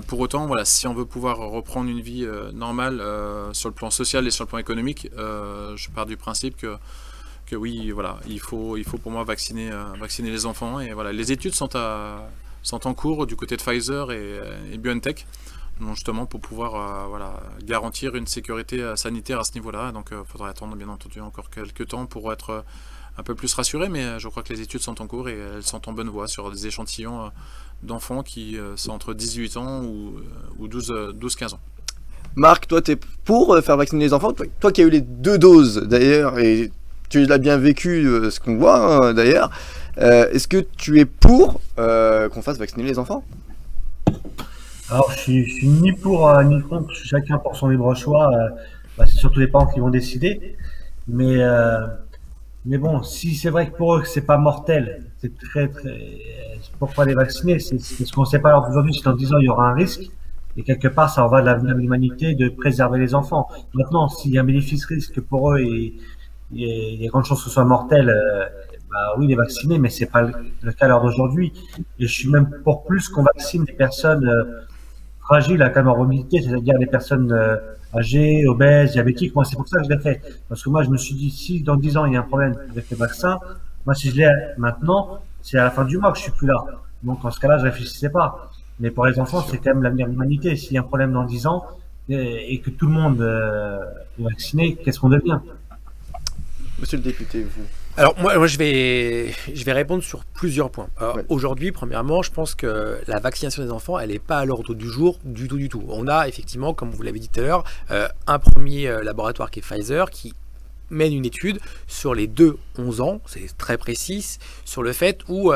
Pour autant, voilà, si on veut pouvoir reprendre une vie normale sur le plan social et sur le plan économique, je pars du principe que oui, voilà, il faut pour moi vacciner les enfants. Et voilà, les études sont en cours du côté de Pfizer et BioNTech, donc justement pour pouvoir voilà, garantir une sécurité sanitaire à ce niveau-là. Donc il faudrait attendre bien entendu encore quelques temps pour être un peu plus rassuré, mais je crois que les études sont en cours et elles sont en bonne voie sur des échantillons d'enfants qui sont entre 18 ans ou 12-15 ans. Marc, toi, tu es pour faire vacciner les enfants? Toi qui as eu les 2 doses d'ailleurs, et tu l'as bien vécu, ce qu'on voit d'ailleurs, est-ce que tu es pour qu'on fasse vacciner les enfants? Alors, je suis ni pour ni contre, chacun pour son libre choix. C'est surtout les parents qui vont décider. Mais bon, si c'est vrai que pour eux, c'est pas mortel, c'est très. Pourquoi les vacciner? C'est ce qu'on ne sait pas. Alors aujourd'hui, si dans 10 ans, il y aura un risque. Et quelque part, ça en va de l'avenir de l'humanité, de préserver les enfants. Maintenant, s'il y a un bénéfice-risque pour eux et il y a grande chance que ce soit mortel, oui, les vacciner, mais c'est pas le cas à l'heure d'aujourd'hui. Et je suis même pour plus qu'on vaccine les personnes fragiles à comorbidité, c'est-à-dire les personnes âgées, obèses, diabétiques. Moi, c'est pour ça que je l'ai fait. Parce que moi, je me suis dit, si dans 10 ans, il y a un problème avec les vaccins, moi, si je l'ai maintenant, c'est à la fin du mois que je suis plus là. Donc, en ce cas-là, je réfléchissais pas. Mais pour les enfants, c'est quand même l'avenir de l'humanité. S'il y a un problème dans 10 ans et que tout le monde est vacciné, qu'est-ce qu'on devient? Monsieur le député, vous? Alors moi je vais répondre sur plusieurs points. Ouais. Aujourd'hui, premièrement, je pense que la vaccination des enfants, elle n'est pas à l'ordre du jour du tout. On a effectivement, comme vous l'avez dit tout à l'heure, un premier laboratoire qui est Pfizer, qui mène une étude sur les 2-11 ans, c'est très précis, sur le fait où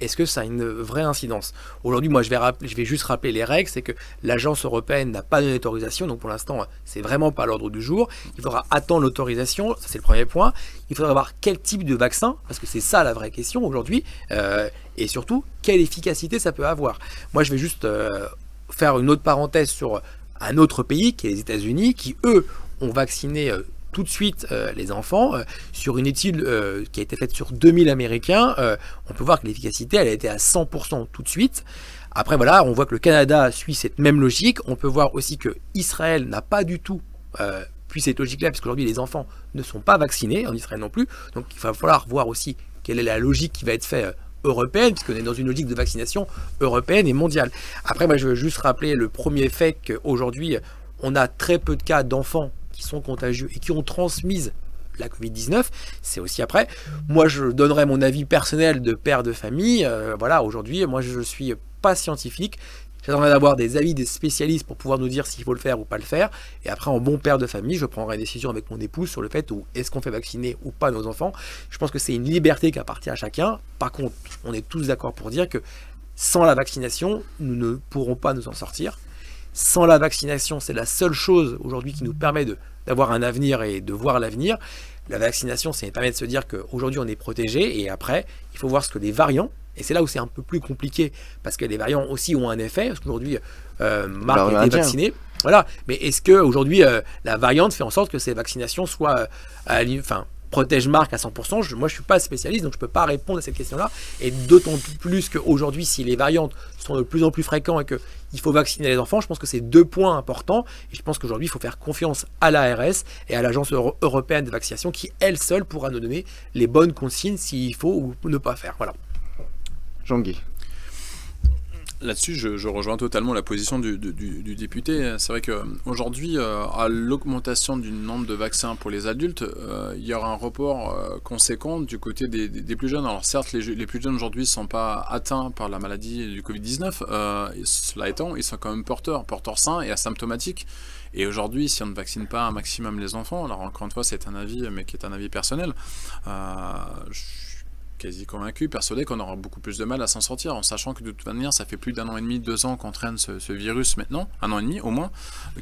est-ce que ça a une vraie incidence. Aujourd'hui, moi, je vais juste rappeler les règles, c'est que l'agence européenne n'a pas donné d'autorisation, donc pour l'instant, c'est vraiment pas à l'ordre du jour. Il faudra attendre l'autorisation, ça c'est le premier point. Il faudra voir quel type de vaccin, parce que c'est ça la vraie question aujourd'hui, et surtout, quelle efficacité ça peut avoir. Moi, je vais juste faire une autre parenthèse sur un autre pays, qui est les États-Unis, qui, eux, ont vacciné tout de suite les enfants sur une étude qui a été faite sur 2000 Américains. On peut voir que l'efficacité, elle a été à 100% tout de suite. Après, voilà, on voit que le Canada suit cette même logique. On peut voir aussi que Israël n'a pas du tout puis cette logique-là, parce qu'aujourd'hui, les enfants ne sont pas vaccinés, en Israël non plus. Donc, il va falloir voir aussi quelle est la logique qui va être faite européenne, puisqu'on est dans une logique de vaccination européenne et mondiale. Après, moi, je veux juste rappeler le premier fait qu'aujourd'hui, on a très peu de cas d'enfants qui sont contagieux et qui ont transmis la Covid-19, c'est aussi après. Moi, je donnerai mon avis personnel de père de famille. Voilà, aujourd'hui, moi, je suis pas scientifique. J'attendrai d'avoir des avis des spécialistes pour pouvoir nous dire s'il faut le faire ou pas le faire. Et après, en bon père de famille, je prendrai une décision avec mon épouse sur le fait où est-ce qu'on fait vacciner ou pas nos enfants. Je pense que c'est une liberté qui appartient à chacun. Par contre, on est tous d'accord pour dire que sans la vaccination, nous ne pourrons pas nous en sortir. Sans la vaccination, c'est la seule chose aujourd'hui qui nous permet d'avoir un avenir et de voir l'avenir. La vaccination, ça nous permet de se dire qu'aujourd'hui, on est protégé. Et après, il faut voir ce que les variants, et c'est là où c'est un peu plus compliqué, parce que les variants aussi ont un effet. Parce qu'aujourd'hui, Marc a été vacciné. Voilà. Mais est-ce qu'aujourd'hui, la variante fait en sorte que ces vaccinations soient protège Marc à 100%. Moi, je suis pas spécialiste, donc je peux pas répondre à cette question-là. Et d'autant plus qu'aujourd'hui, si les variantes sont de plus en plus fréquentes et qu'il faut vacciner les enfants, je pense que c'est 2 points importants. Et je pense qu'aujourd'hui, il faut faire confiance à l'ARS et à l'Agence européenne de vaccination qui, elle seule, pourra nous donner les bonnes consignes s'il faut ou ne pas faire. Voilà. Jean-Guy. Là-dessus, je rejoins totalement la position du député. C'est vrai qu'aujourd'hui, à l'augmentation du nombre de vaccins pour les adultes, il y aura un report conséquent du côté des plus jeunes. Alors certes, les plus jeunes aujourd'hui ne sont pas atteints par la maladie du Covid-19. Cela étant, ils sont quand même porteurs sains et asymptomatiques. Et aujourd'hui, si on ne vaccine pas un maximum les enfants, alors encore une fois, c'est un avis, mais qui est un avis personnel, je suis quasi convaincu, persuadé qu'on aura beaucoup plus de mal à s'en sortir, en sachant que de toute manière, ça fait plus d'1 an et demi, 2 ans qu'on traîne ce virus maintenant, 1 an et demi au moins,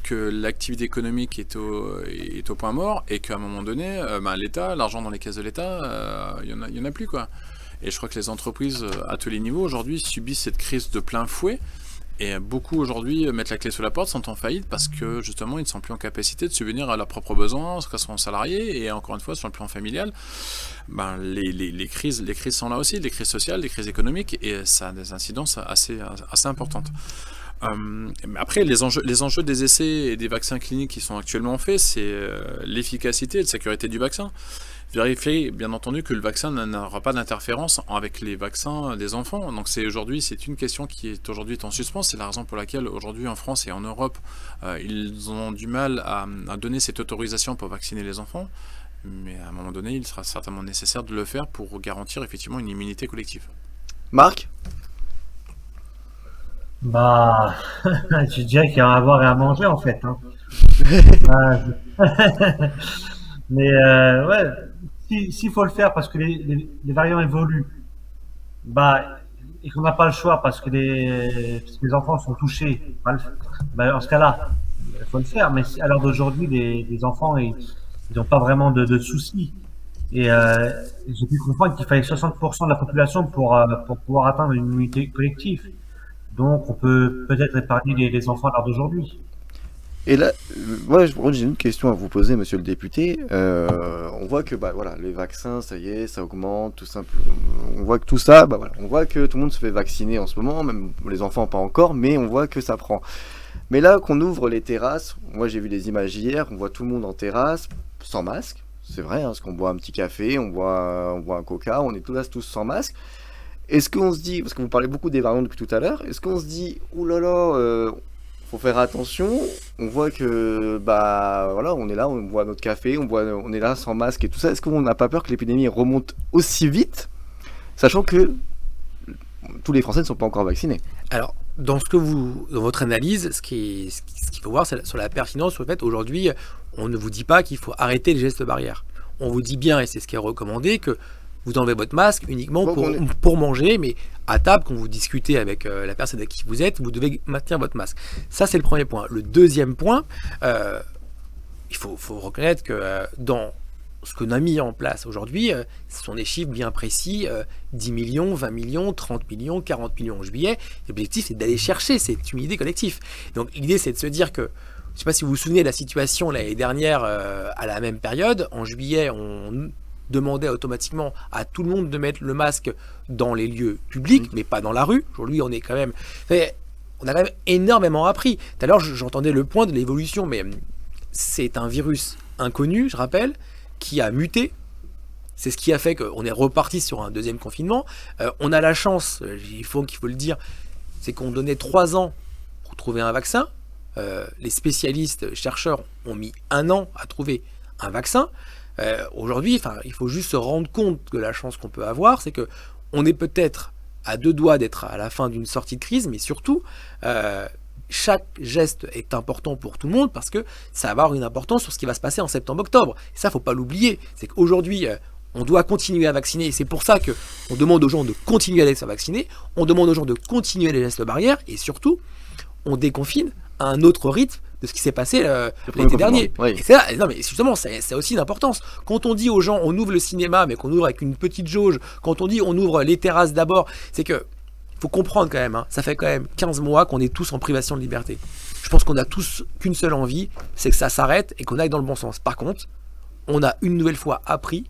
que l'activité économique est au point mort, et qu'à un moment donné, l'État, l'argent dans les caisses de l'État, il y en a plus, quoi. Et je crois que les entreprises à tous les niveaux aujourd'hui subissent cette crise de plein fouet. Et beaucoup aujourd'hui mettent la clé sous la porte, sont en faillite parce que justement ils ne sont plus en capacité de subvenir à leurs propres besoins, ce que sont salariés, et encore une fois sur le plan familial, les crises sont là aussi, les crises sociales, les crises économiques, et ça a des incidences assez importantes. Après, les enjeux des essais et des vaccins cliniques qui sont actuellement faits, c'est l'efficacité et la sécurité du vaccin. Vérifier, bien entendu, que le vaccin n'aura pas d'interférence avec les vaccins des enfants. Donc c'est une question qui est aujourd'hui en suspens. C'est la raison pour laquelle aujourd'hui en France et en Europe, ils ont du mal à donner cette autorisation pour vacciner les enfants. Mais à un moment donné, il sera certainement nécessaire de le faire pour garantir effectivement une immunité collective. Marc ? Je dirais qu'il y a à boire et à manger en fait. Hein. Mais ouais, s'il faut le faire parce que les variants évoluent, et qu'on n'a pas le choix parce que les enfants sont touchés, en ce cas-là, il faut le faire. Mais à l'heure d'aujourd'hui, les enfants, ils n'ont pas vraiment de soucis. Et j'ai pu comprendre qu'il fallait 60% de la population pour pouvoir atteindre une immunité collective. Donc, on peut peut-être épargner les enfants à l'heure d'aujourd'hui. Et là, moi j'ai une question à vous poser, monsieur le député. On voit que les vaccins, ça y est, ça augmente, tout simplement. On voit que tout ça, on voit que tout le monde se fait vacciner en ce moment, même les enfants pas encore, mais on voit que ça prend. Mais là, qu'on ouvre les terrasses, moi j'ai vu les images hier, on voit tout le monde en terrasse, sans masque, c'est vrai, parce qu'on boit un petit café, on boit un coca, on est tous sans masque. Est-ce qu'on se dit, parce que vous parlez beaucoup des variants depuis tout à l'heure, est-ce qu'on se dit, oulala, faut faire attention, on voit que, on est là, on boit notre café, on est là sans masque et tout ça, est-ce qu'on n'a pas peur que l'épidémie remonte aussi vite, sachant que tous les Français ne sont pas encore vaccinés? Alors, dans votre analyse, ce qu'il faut voir, c'est sur la pertinence, sur le fait, aujourd'hui, on ne vous dit pas qu'il faut arrêter les gestes barrières. On vous dit bien, et c'est ce qui est recommandé, que vous enlevez votre masque uniquement pour manger, mais à table, quand vous discutez avec la personne avec qui vous êtes, vous devez maintenir votre masque. Ça, c'est le premier point. Le deuxième point, il faut reconnaître que dans ce qu'on a mis en place aujourd'hui, ce sont des chiffres bien précis, 10 millions, 20 millions, 30 millions, 40 millions en juillet. L'objectif, c'est d'aller chercher cette immunité collective. Donc l'idée, c'est de se dire que, je ne sais pas si vous vous souvenez de la situation l'année dernière, à la même période, en juillet, on demandait automatiquement à tout le monde de mettre le masque dans les lieux publics, mais pas dans la rue. Aujourd'hui, on a quand même énormément appris. Tout à l'heure, j'entendais le point de l'évolution, mais c'est un virus inconnu, je rappelle, qui a muté. C'est ce qui a fait qu'on est reparti sur un deuxième confinement. On a la chance, qu'il faut le dire, c'est qu'on donnait 3 ans pour trouver un vaccin. Les spécialistes, chercheurs ont mis 1 an à trouver un vaccin. Aujourd'hui, il faut juste se rendre compte que la chance qu'on peut avoir, c'est que on est peut-être à 2 doigts d'être à la fin d'une sortie de crise, mais surtout, chaque geste est important pour tout le monde parce que ça va avoir une importance sur ce qui va se passer en septembre-octobre. Et ça, faut pas l'oublier. C'est qu'aujourd'hui, on doit continuer à vacciner. Et c'est pour ça qu'on demande aux gens de continuer à se vacciner. On demande aux gens de continuer les gestes barrières. Et surtout, on déconfine à un autre rythme de ce qui s'est passé l'été dernier. Oui. Et c'est là, non mais justement, ça a aussi une importance. Quand on dit aux gens, on ouvre le cinéma, mais qu'on ouvre avec une petite jauge, quand on dit on ouvre les terrasses d'abord, c'est que faut comprendre quand même, ça fait quand même 15 mois qu'on est tous en privation de liberté. Je pense qu'on a tous qu'une seule envie, c'est que ça s'arrête et qu'on aille dans le bon sens. Par contre, on a une nouvelle fois appris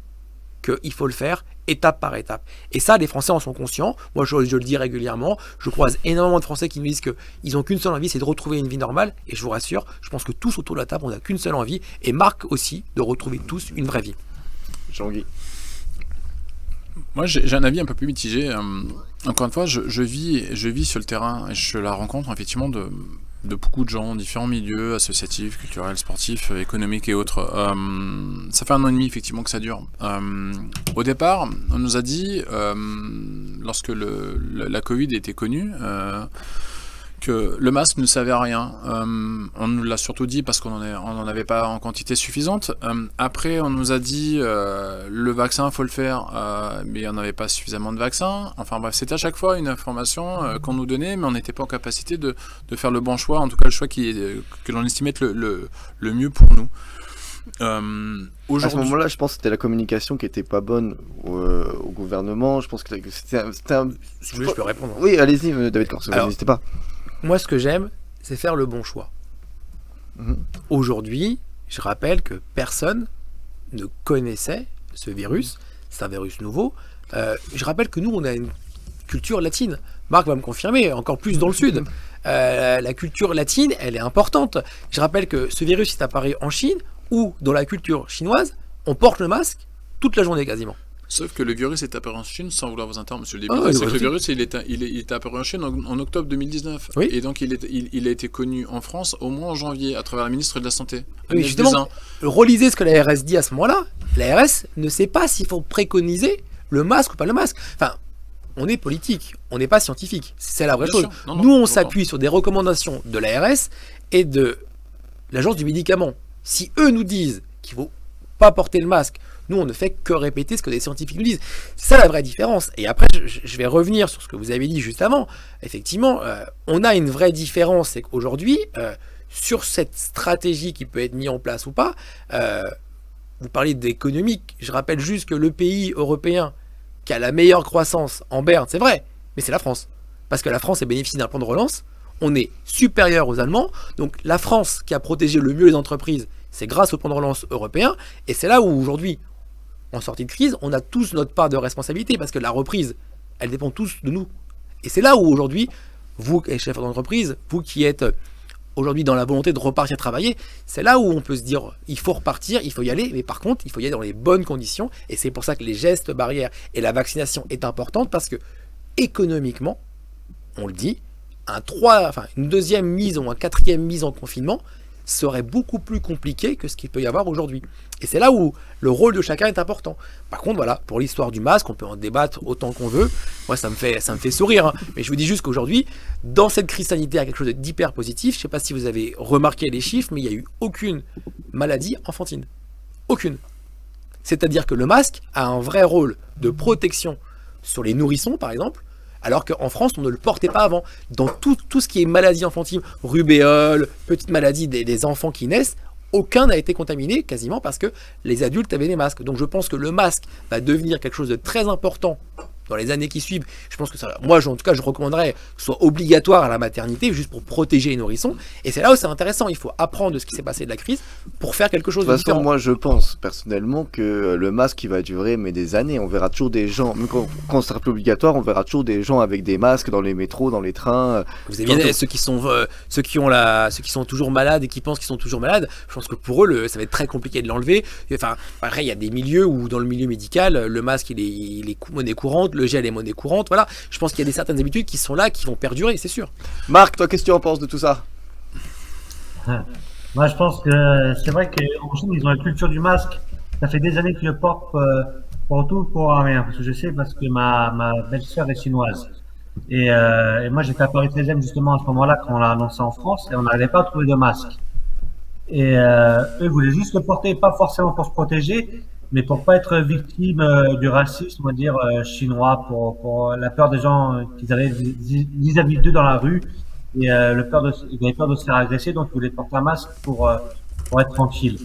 qu'il faut le faire étape par étape. Et ça, les Français en sont conscients. Moi, je le dis régulièrement. Je croise énormément de Français qui nous disent qu'ils n'ont qu'une seule envie, c'est de retrouver une vie normale. Et je vous rassure, je pense que tous autour de la table, on n'a qu'une seule envie. Et Marc aussi, de retrouver tous une vraie vie. Jean-Guy. Moi, j'ai un avis un peu plus mitigé. Encore une fois, je vis sur le terrain et je la rencontre effectivement de beaucoup de gens, différents milieux, associatifs, culturels, sportifs, économiques et autres. Ça fait 1 an et demi effectivement que ça dure. Au départ, on nous a dit, lorsque la Covid était connue, que le masque ne servait à rien. On nous l'a surtout dit parce qu'on n'en avait pas en quantité suffisante. Après, on nous a dit le vaccin, il faut le faire, mais on n'avait pas suffisamment de vaccins. Enfin bref, c'était à chaque fois une information qu'on nous donnait, mais on n'était pas en capacité de faire le bon choix, en tout cas le choix que l'on estimait être le mieux pour nous. À ce moment-là, je pense que c'était la communication qui était pas bonne au gouvernement. Je pense que c'était un... Si vous voulez, je peux répondre. Oui, allez-y, David Corso, n'hésitez pas. Moi, ce que j'aime, c'est faire le bon choix. Aujourd'hui, je rappelle que personne ne connaissait ce virus. C'est un virus nouveau. Je rappelle que nous, on a une culture latine. Marc va me confirmer, encore plus dans le sud. La culture latine, elle est importante. Je rappelle que ce virus est apparu en Chine, où dans la culture chinoise, on porte le masque toute la journée quasiment. Sauf que le virus est apparu en Chine, sans vouloir vous interrompre, monsieur le député, c'est que le virus il est apparu en Chine en octobre 2019. Oui. Et donc il a été connu en France au moins en janvier, à travers la ministre de la Santé. Oui, justement, relisez ce que l'ARS dit à ce moment-là. L'ARS ne sait pas s'il faut préconiser le masque ou pas le masque. Enfin, on est politique, on n'est pas scientifique. C'est la vraie chose. Nous, on s'appuie sur des recommandations de l'ARS et de l'Agence du médicament. Si eux nous disent qu'il ne faut pas porter le masque, nous, on ne fait que répéter ce que les scientifiques nous disent. C'est ça la vraie différence. Et après, je vais revenir sur ce que vous avez dit juste avant. Effectivement, on a une vraie différence. C'est qu'aujourd'hui, sur cette stratégie qui peut être mise en place ou pas, vous parlez d'économique. Je rappelle juste que le pays européen qui a la meilleure croissance en berne, c'est vrai, mais c'est la France. Parce que la France est bénéficie d'un plan de relance. On est supérieur aux Allemands. Donc la France qui a protégé le mieux les entreprises, c'est grâce au plan de relance européen. Et c'est là où aujourd'hui, en sortie de crise, on a tous notre part de responsabilité parce que la reprise, elle dépend tous de nous. Et c'est là où aujourd'hui, vous qui êtes chef d'entreprise, vous qui êtes aujourd'hui dans la volonté de repartir travailler, c'est là où on peut se dire, il faut repartir, il faut y aller, mais par contre, il faut y aller dans les bonnes conditions. Et c'est pour ça que les gestes barrières et la vaccination est importante parce que économiquement, on le dit, une deuxième mise ou un quatrième mise en confinement serait beaucoup plus compliqué que ce qu'il peut y avoir aujourd'hui. Et c'est là où le rôle de chacun est important. Par contre, voilà, pour l'histoire du masque, on peut en débattre autant qu'on veut. Moi, ça me fait sourire. Hein. Mais je vous dis juste qu'aujourd'hui, dans cette crise sanitaire, il y a quelque chose d'hyper positif. Je ne sais pas si vous avez remarqué les chiffres, mais il n'y a eu aucune maladie enfantine. Aucune. C'est-à-dire que le masque a un vrai rôle de protection sur les nourrissons, par exemple, alors qu'en France, on ne le portait pas avant. Dans tout ce qui est maladie enfantine, rubéole, petite maladie des enfants qui naissent, aucun n'a été contaminé quasiment parce que les adultes avaient des masques. Donc je pense que le masque va devenir quelque chose de très important dans les années qui suivent. Je pense que ça, moi, en tout cas, je recommanderais que ce soit obligatoire à la maternité, juste pour protéger les nourrissons. Et c'est là où c'est intéressant. Il faut apprendre de ce qui s'est passé de la crise pour faire quelque chose de différent. Moi, je pense personnellement que le masque, il va durer mais des années. On verra toujours des gens, même quand ce sera plus obligatoire, on verra toujours des gens avec des masques dans les métros, dans les trains. Vous avez bien ceux qui sont toujours malades et qui pensent qu'ils sont toujours malades. Je pense que pour eux, ça va être très compliqué de l'enlever. Enfin, après, il y a des milieux où, dans le milieu médical, le masque, il est monnaie courante. Le gel est monnaie courante, voilà. Je pense qu'il y a certaines habitudes qui sont là, qui vont perdurer, c'est sûr. Marc, toi, qu'est-ce que tu en penses de tout ça? Moi, je pense que c'est vrai qu'en Chine, ils ont la culture du masque. Ça fait des années qu'ils le portent pour tout, pour rien. Parce que je sais, parce que ma belle-sœur est chinoise. Et moi, j'étais à Paris 13e justement à ce moment-là, quand on l'a annoncé en France, et on n'arrivait pas à trouver de masque. Et eux voulaient juste le porter, pas forcément pour se protéger, mais pour pas être victime du racisme, on va dire, chinois, pour la peur des gens qu'ils avaient vis-à-vis d'eux dans la rue, et ils avaient peur de se faire agresser, donc ils voulaient porter un masque pour être tranquille.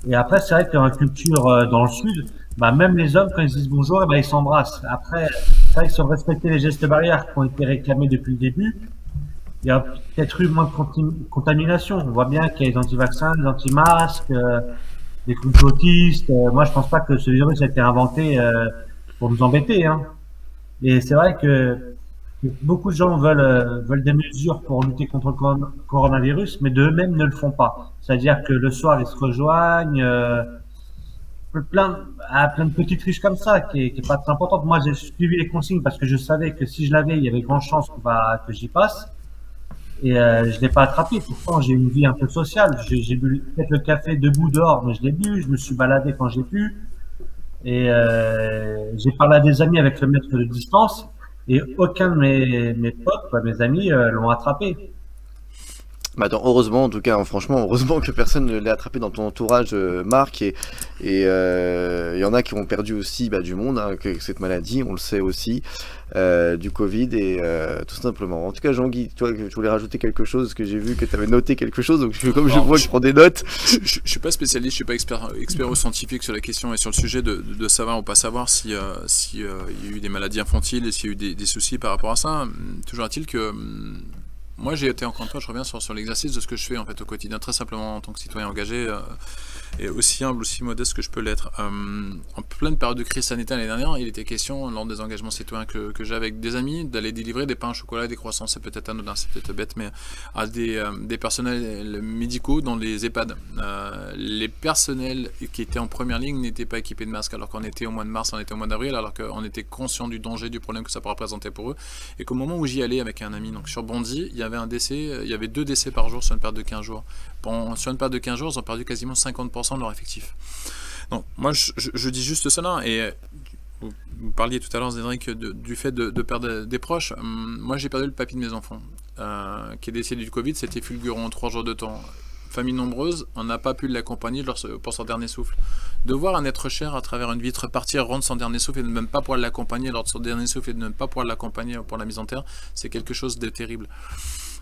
Et après, c'est vrai que dans la culture dans le sud, bah, même les hommes, quand ils disent bonjour, ils s'embrassent. Après, c'est vrai que si on respectait les gestes barrières qui ont été réclamés depuis le début, il y a peut-être eu moins de contamination. On voit bien qu'il y a les anti-vaccins, les anti-masques, des complotistes. Moi, je pense pas que ce virus a été inventé pour nous embêter, hein. Et c'est vrai que beaucoup de gens veulent des mesures pour lutter contre le coronavirus, mais d'eux-mêmes ne le font pas. C'est-à-dire que le soir, ils se rejoignent, plein de petites triches comme ça, qui est pas très importante. Moi, j'ai suivi les consignes parce que je savais que si je l'avais, il y avait grande chance que j'y passe. Et je l'ai pas attrapé. Pourtant, j'ai une vie un peu sociale. J'ai bu peut-être le café debout dehors, mais je l'ai bu. Je me suis baladé quand j'ai pu. Et j'ai parlé à des amis avec le mètre de distance. Et aucun de mes potes, quoi, mes amis, l'ont attrapé. Bah attends, heureusement, en tout cas, hein, franchement, heureusement que personne ne l'ait attrapé dans ton entourage, Marc, et il y en a qui ont perdu aussi du monde, hein, que cette maladie, on le sait aussi, du Covid, et tout simplement. En tout cas, Jean-Guy, toi, tu voulais rajouter quelque chose, que j'ai vu que tu avais noté quelque chose, donc comme je vois que je prends des notes. Je suis pas spécialiste, je suis pas expert ou scientifique sur la question et sur le sujet de savoir ou pas savoir si y a eu des maladies infantiles et s'il y a eu des soucis par rapport à ça. Toujours est-il que moi, j'ai été, encore une fois, je reviens sur l'exercice de ce que je fais en fait au quotidien, très simplement en tant que citoyen engagé, et aussi humble, aussi modeste que je peux l'être. En pleine période de crise sanitaire l'année dernière, il était question, lors des engagements citoyens que j'ai avec des amis, d'aller délivrer des pains au chocolat et des croissants. C'est peut-être anodin, c'est peut-être bête, mais à des personnels médicaux dans les EHPAD. Les personnels qui étaient en première ligne n'étaient pas équipés de masques, alors qu'on était au mois de mars, on était au mois d'avril, alors qu'on était conscient du danger, du problème que ça pourrait représenter pour eux. Et qu'au moment où j'y allais avec un ami, donc sur Bondy, il y avait 2 décès par jour sur une période de 15 jours. Sur une période de 15 jours, ils ont perdu quasiment 50% de leur effectif. Donc, moi, je dis juste cela, et vous parliez tout à l'heure, Cédric, du fait de perdre des proches. Moi, j'ai perdu le papy de mes enfants, qui est décédé du Covid, c'était fulgurant en 3 jours de temps. Famille nombreuse, on n'a pas pu l'accompagner pour son dernier souffle. De voir un être cher à travers une vitre partir, rendre son dernier souffle et de ne même pas pouvoir l'accompagner lors de son dernier souffle et de ne pas pouvoir l'accompagner pour la mise en terre, c'est quelque chose de terrible.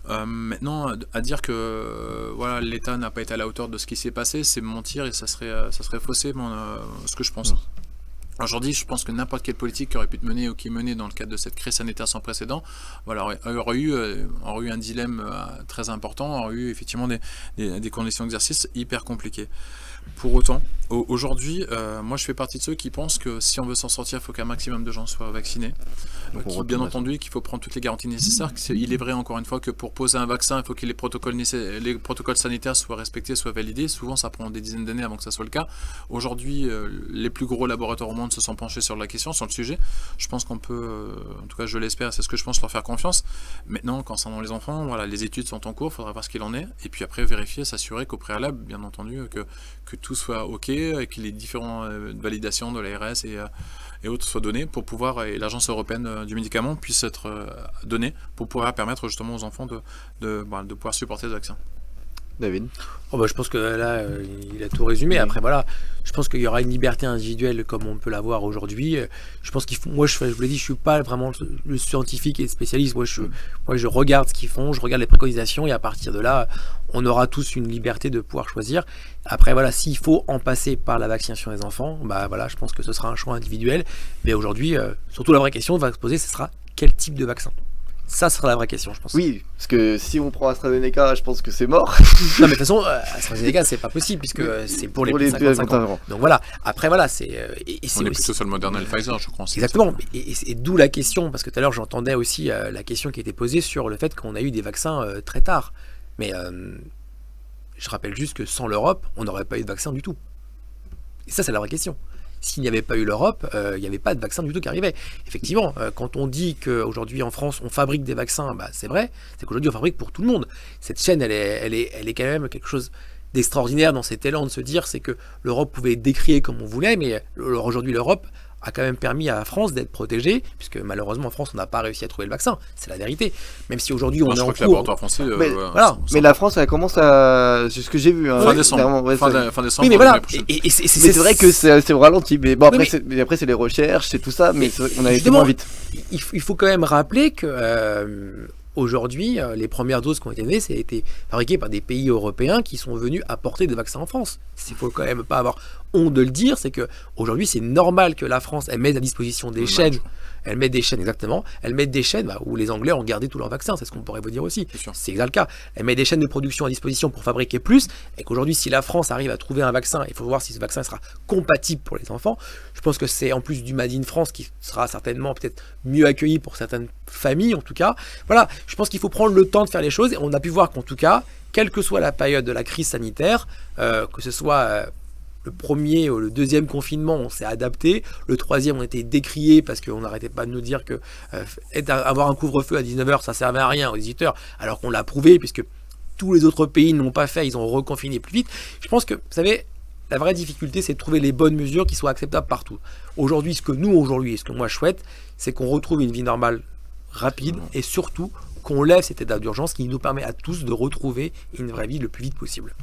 Maintenant, à dire que voilà, l'État n'a pas été à la hauteur de ce qui s'est passé, c'est mentir et ça serait fausser ce que je pense. Aujourd'hui, je pense que n'importe quelle politique qui aurait pu être menée ou qui est menée dans le cadre de cette crise sanitaire sans précédent, voilà, aurait eu un dilemme très important, aurait eu effectivement des conditions d'exercice hyper compliquées. Pour autant, aujourd'hui, moi je fais partie de ceux qui pensent que si on veut s'en sortir, il faut qu'un maximum de gens soient vaccinés. Bien entendu qu'il faut prendre toutes les garanties nécessaires. Il est vrai encore une fois que pour poser un vaccin, il faut que les protocoles sanitaires soient respectés, soient validés. Souvent ça prend des dizaines d'années avant que ça soit le cas. Aujourd'hui, les plus gros laboratoires au monde se sont penchés sur la question, sur le sujet. Je pense qu'on peut, en tout cas je l'espère, c'est ce que je pense, leur faire confiance. Maintenant, concernant les enfants, voilà, les études sont en cours, il faudra voir ce qu'il en est. Et puis après vérifier, s'assurer qu'au préalable, bien entendu, que tout soit OK, et que les différentes validations de l'ARS et autres soient données pour pouvoir, et l'agence européenne du médicament puisse être donnée pour pouvoir permettre justement aux enfants de pouvoir supporter ce vaccin. David? Je pense que là, il a tout résumé. Après, voilà, je pense qu'il y aura une liberté individuelle comme on peut l'avoir aujourd'hui. Je pense qu'il faut. Moi, je vous l'ai dit, je suis pas vraiment le scientifique et spécialiste. Moi, je regarde ce qu'ils font, je regarde les préconisations, et à partir de là, on aura tous une liberté de pouvoir choisir. Après, voilà, s'il faut en passer par la vaccination des enfants, voilà, je pense que ce sera un choix individuel. Mais aujourd'hui, surtout la vraie question va se poser, ce sera quel type de vaccin? Ça sera la vraie question, je pense. Oui, parce que si on prend AstraZeneca, je pense que c'est mort. Non, mais de toute façon, AstraZeneca, c'est pas possible, puisque c'est pour les plus de 55 ans. Donc voilà, après voilà, c'est... on est plutôt sur le Moderna et le Pfizer, je crois. Exactement, et d'où la question, parce que tout à l'heure, j'entendais aussi la question qui était posée sur le fait qu'on a eu des vaccins très tard. Mais je rappelle juste que sans l'Europe, on n'aurait pas eu de vaccin du tout. Et ça, c'est la vraie question. S'il n'y avait pas eu l'Europe, il n'y avait pas de vaccin du tout qui arrivait. Effectivement, quand on dit qu'aujourd'hui en France, on fabrique des vaccins, c'est vrai, c'est qu'aujourd'hui on fabrique pour tout le monde. Cette chaîne, elle est quand même quelque chose d'extraordinaire dans cet élan de se dire, c'est que l'Europe pouvait décrier comme on voulait, mais aujourd'hui l'Europe a quand même permis à la France d'être protégée, puisque malheureusement en France on n'a pas réussi à trouver le vaccin, c'est la vérité. Même si aujourd'hui on est en cours. Laboratoire français, mais la France elle commence à, c'est ce que j'ai vu. Hein, fin décembre. Fin décembre. Oui, mais voilà. Mais c'est vrai que c'est au ralenti. Mais bon après, après c'est les recherches, c'est tout ça, mais on a été moins vite. Il faut quand même rappeler que aujourd'hui, les premières doses qui ont été données, ça a été fabriqué par des pays européens qui sont venus apporter des vaccins en France. Il faut quand même pas avoir honte de le dire, c'est que aujourd'hui c'est normal que la France elle mette à disposition des chaînes elles mettent des chaînes, exactement, elles mettent des chaînes où les Anglais ont gardé tous leurs vaccins, c'est ce qu'on pourrait vous dire aussi. C'est exact le cas. Elles mettent des chaînes de production à disposition pour fabriquer plus, et qu'aujourd'hui, si la France arrive à trouver un vaccin, il faut voir si ce vaccin sera compatible pour les enfants. Je pense que c'est en plus du Made in France qui sera certainement peut-être mieux accueilli pour certaines familles, en tout cas. Voilà, je pense qu'il faut prendre le temps de faire les choses, et on a pu voir qu'en tout cas, quelle que soit la période de la crise sanitaire, que ce soit le premier ou le deuxième confinement, on s'est adapté. Le troisième, on était décrié parce qu'on n'arrêtait pas de nous dire que avoir un couvre-feu à 19h, ça servait à rien aux visiteurs, alors qu'on l'a prouvé, puisque tous les autres pays ne l'ont pas fait, ils ont reconfiné plus vite. Je pense que, vous savez, la vraie difficulté, c'est de trouver les bonnes mesures qui soient acceptables partout. Aujourd'hui, ce que moi je souhaite, c'est qu'on retrouve une vie normale rapide, et surtout qu'on lève cet état d'urgence qui nous permet à tous de retrouver une vraie vie le plus vite possible.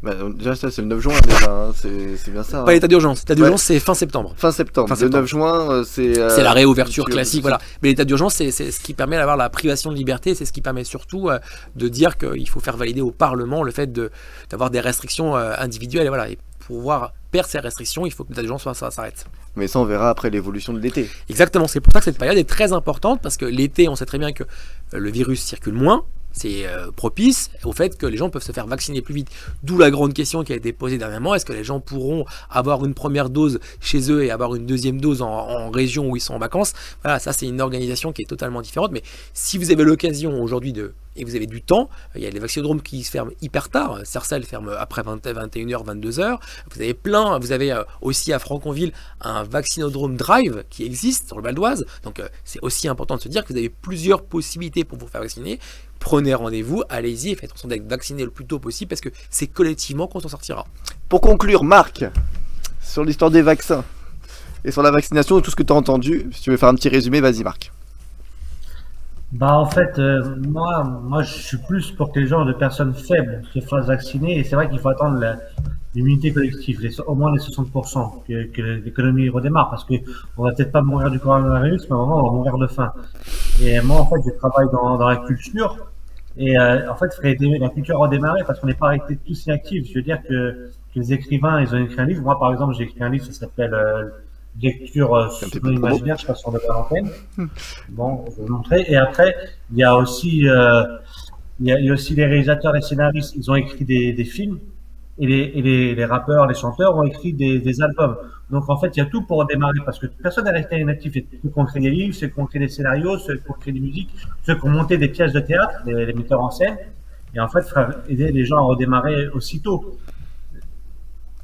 Bah, déjà, ça, c'est le 9 juin, déjà, hein. C'est bien ça. Pas l'état d'urgence. L'état d'urgence, c'est fin septembre. Fin septembre. Le 9 juin, c'est la réouverture classique, voilà. Mais l'état d'urgence, c'est ce qui permet d'avoir la privation de liberté, c'est ce qui permet surtout de dire qu'il faut faire valider au Parlement le fait d'avoir des restrictions individuelles. Et voilà. Et pour pouvoir perdre ces restrictions, il faut que l'état d'urgence s'arrête. Mais ça, on verra après l'évolution de l'été. Exactement. C'est pour ça que cette période est très importante, parce que l'été, on sait très bien que le virus circule moins. C'est propice au fait que les gens peuvent se faire vacciner plus vite. D'où la grande question qui a été posée dernièrement. Est-ce que les gens pourront avoir une première dose chez eux et avoir une deuxième dose en région où ils sont en vacances? Voilà, ça c'est une organisation qui est totalement différente. Mais si vous avez l'occasion aujourd'hui et vous avez du temps, il y a les vaccinodromes qui se ferment hyper tard. Sarcelles ferme après 21h, 22h. Vous avez aussi à Franconville un vaccinodrome drive qui existe sur le Val d'Oise. Donc c'est aussi important de se dire que vous avez plusieurs possibilités pour vous faire vacciner. Prenez rendez-vous, allez-y et faites en sorte d'être vacciné le plus tôt possible, parce que c'est collectivement qu'on s'en sortira. Pour conclure, Marc, sur l'histoire des vaccins et sur la vaccination, tout ce que tu as entendu, si tu veux faire un petit résumé, vas-y Marc. Bah en fait, moi je suis plus pour que les gens de personnes faibles se fassent vacciner, et c'est vrai qu'il faut attendre l'immunité collective, au moins les 60%, que l'économie redémarre, parce que on va peut-être pas mourir du coronavirus, mais à un moment on va mourir de faim. Et moi en fait je travaille dans la culture, et en fait la culture a redémarré parce qu'on n'est pas resté tous inactifs. Je veux dire que les écrivains, ils ont écrit un livre. Moi par exemple j'ai écrit un livre, ça s'appelle Lecture sur l'imaginaire, je sais pas si on le voit à l'antenne. Bon, je vais vous montrer. Et après, il y a aussi les réalisateurs et scénaristes, ils ont écrit des films, et les rappeurs, les chanteurs ont écrit des albums. Donc en fait, il y a tout pour démarrer, parce que personne n'est resté inactif. Ceux qui ont créé des livres, ceux qui ont créé des scénarios, ceux qui ont créé des musiques, ceux qui ont monté des pièces de théâtre, les metteurs en scène. Et en fait, aider les gens à redémarrer aussitôt.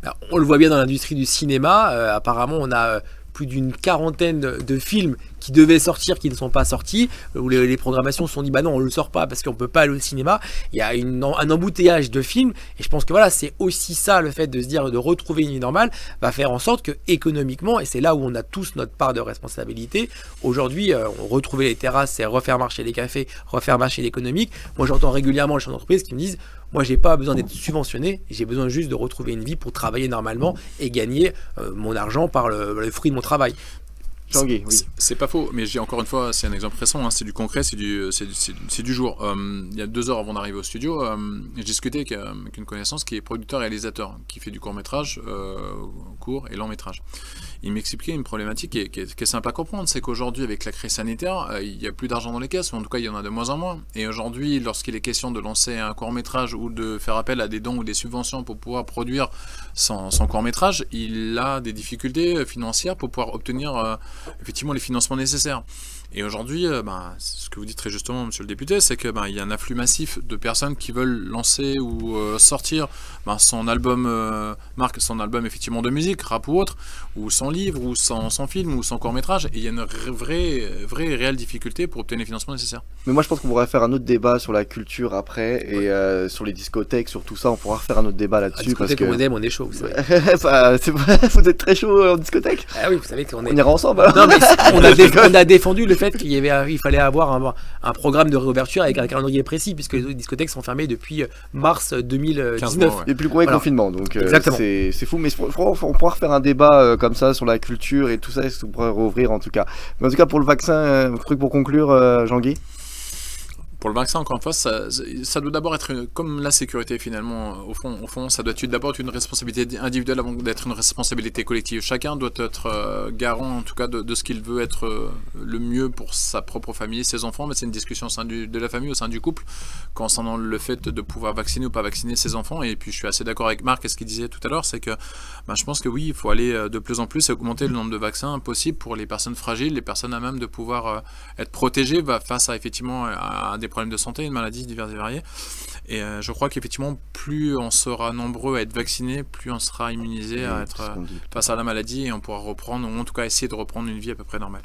Alors, on le voit bien dans l'industrie du cinéma, apparemment on a plus d'une quarantaine de films qui devaient sortir, qui ne sont pas sortis, où les programmations se sont dit bah non on le sort pas parce qu'on peut pas aller au cinéma. Il y a un embouteillage de films, et je pense que voilà, c'est aussi ça, le fait de se dire de retrouver une vie normale va faire en sorte que économiquement, et c'est là où on a tous notre part de responsabilité, aujourd'hui retrouver les terrasses, c'est refaire marcher les cafés, refaire marcher l'économique. Moi j'entends régulièrement les chefs d'entreprise qui me disent moi j'ai pas besoin d'être subventionné, j'ai besoin juste de retrouver une vie pour travailler normalement et gagner mon argent par le fruit de mon travail. Jean-Guy, oui. C'est pas faux, mais j'ai encore une fois, c'est un exemple récent, hein, c'est du concret, c'est du jour. Il y a 2 heures avant d'arriver au studio, j'ai discuté avec une connaissance qui est producteur-réalisateur, qui fait du court-métrage, court et long-métrage. Il m'expliquait une problématique qui est simple à comprendre, c'est qu'aujourd'hui, avec la crise sanitaire, il n'y a plus d'argent dans les caisses, ou en tout cas, il y en a de moins en moins. Et aujourd'hui, lorsqu'il est question de lancer un court-métrage ou de faire appel à des dons ou des subventions pour pouvoir produire son court-métrage, il a des difficultés financières pour pouvoir obtenir effectivement les financements nécessaires. Et aujourd'hui, ce que vous dites très justement, monsieur le député, c'est que il y a un afflux massif de personnes qui veulent lancer ou sortir son album, son album effectivement de musique, rap ou autre, ou son livre, ou son film, ou son court-métrage, et il y a une vraie et réelle difficulté pour obtenir les financements nécessaires. Mais moi je pense qu'on pourrait faire un autre débat sur la culture après, et sur les discothèques, sur tout ça, on pourra refaire un autre débat là-dessus. Parce que on est chaud, vous savez. C'est vrai, vous êtes très chaud en discothèque. Ah oui, vous savez qu'on est... On ira ensemble. Alors. Non, mais on a défendu le fait qu'il fallait avoir un programme de réouverture avec un calendrier précis, puisque les discothèques sont fermées depuis mars 2019. Et plus le premier confinement, donc c'est fou. Mais on pourra refaire un débat comme ça sur la culture et tout ça, on pourrait rouvrir en tout cas. Mais en tout cas, pour le vaccin, un truc pour conclure, Jean-Guy. Pour le vaccin, encore une fois, ça doit d'abord être comme la sécurité finalement. Au fond, ça doit d'abord être une responsabilité individuelle avant d'être une responsabilité collective. Chacun doit être garant, en tout cas, de ce qu'il veut être le mieux pour sa propre famille, ses enfants. Mais c'est une discussion au sein de la famille, au sein du couple, concernant le fait de pouvoir vacciner ou pas vacciner ses enfants. Et puis, je suis assez d'accord avec Marc et ce qu'il disait tout à l'heure, c'est que je pense que oui, il faut aller de plus en plus et augmenter le nombre de vaccins possibles pour les personnes fragiles, les personnes à même de pouvoir être protégées face à effectivement à des problèmes de santé, une maladie diverses et variées. Et je crois qu'effectivement, plus on sera nombreux à être vaccinés, plus on sera immunisé à être face à la maladie et on pourra reprendre, ou en tout cas essayer de reprendre une vie à peu près normale.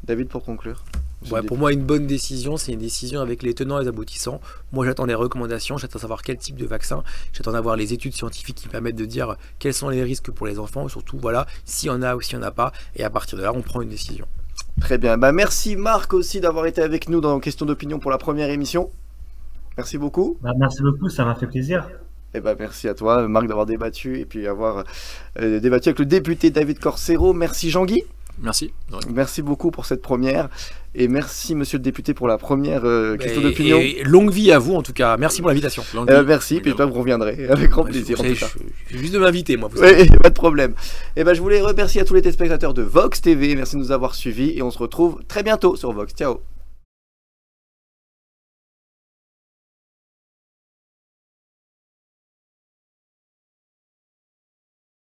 David, pour conclure. Ouais, pour moi, une bonne décision, c'est une décision avec les tenants et les aboutissants. Moi, j'attends les recommandations, j'attends savoir quel type de vaccin, j'attends d'avoir les études scientifiques qui permettent de dire quels sont les risques pour les enfants, surtout, voilà, s'il y en a ou s'il n'y en a pas, et à partir de là, on prend une décision. Très bien, merci Marc aussi d'avoir été avec nous dans Question d'opinion pour la première émission. Merci beaucoup. Merci beaucoup, ça m'a fait plaisir. Et merci à toi Marc d'avoir débattu et puis avoir débattu avec le député David Corsero. Merci Jean-Guy. Merci. Merci beaucoup pour cette première et merci monsieur le député pour la première question d'opinion. Et longue vie à vous en tout cas, merci pour l'invitation. Merci, puis j'espère que vous reviendrez avec grand plaisir. Je vais juste de m'inviter moi. Pas de problème. Je voulais remercier à tous les téléspectateurs de Vox TV, merci de nous avoir suivis et on se retrouve très bientôt sur Vox. Ciao.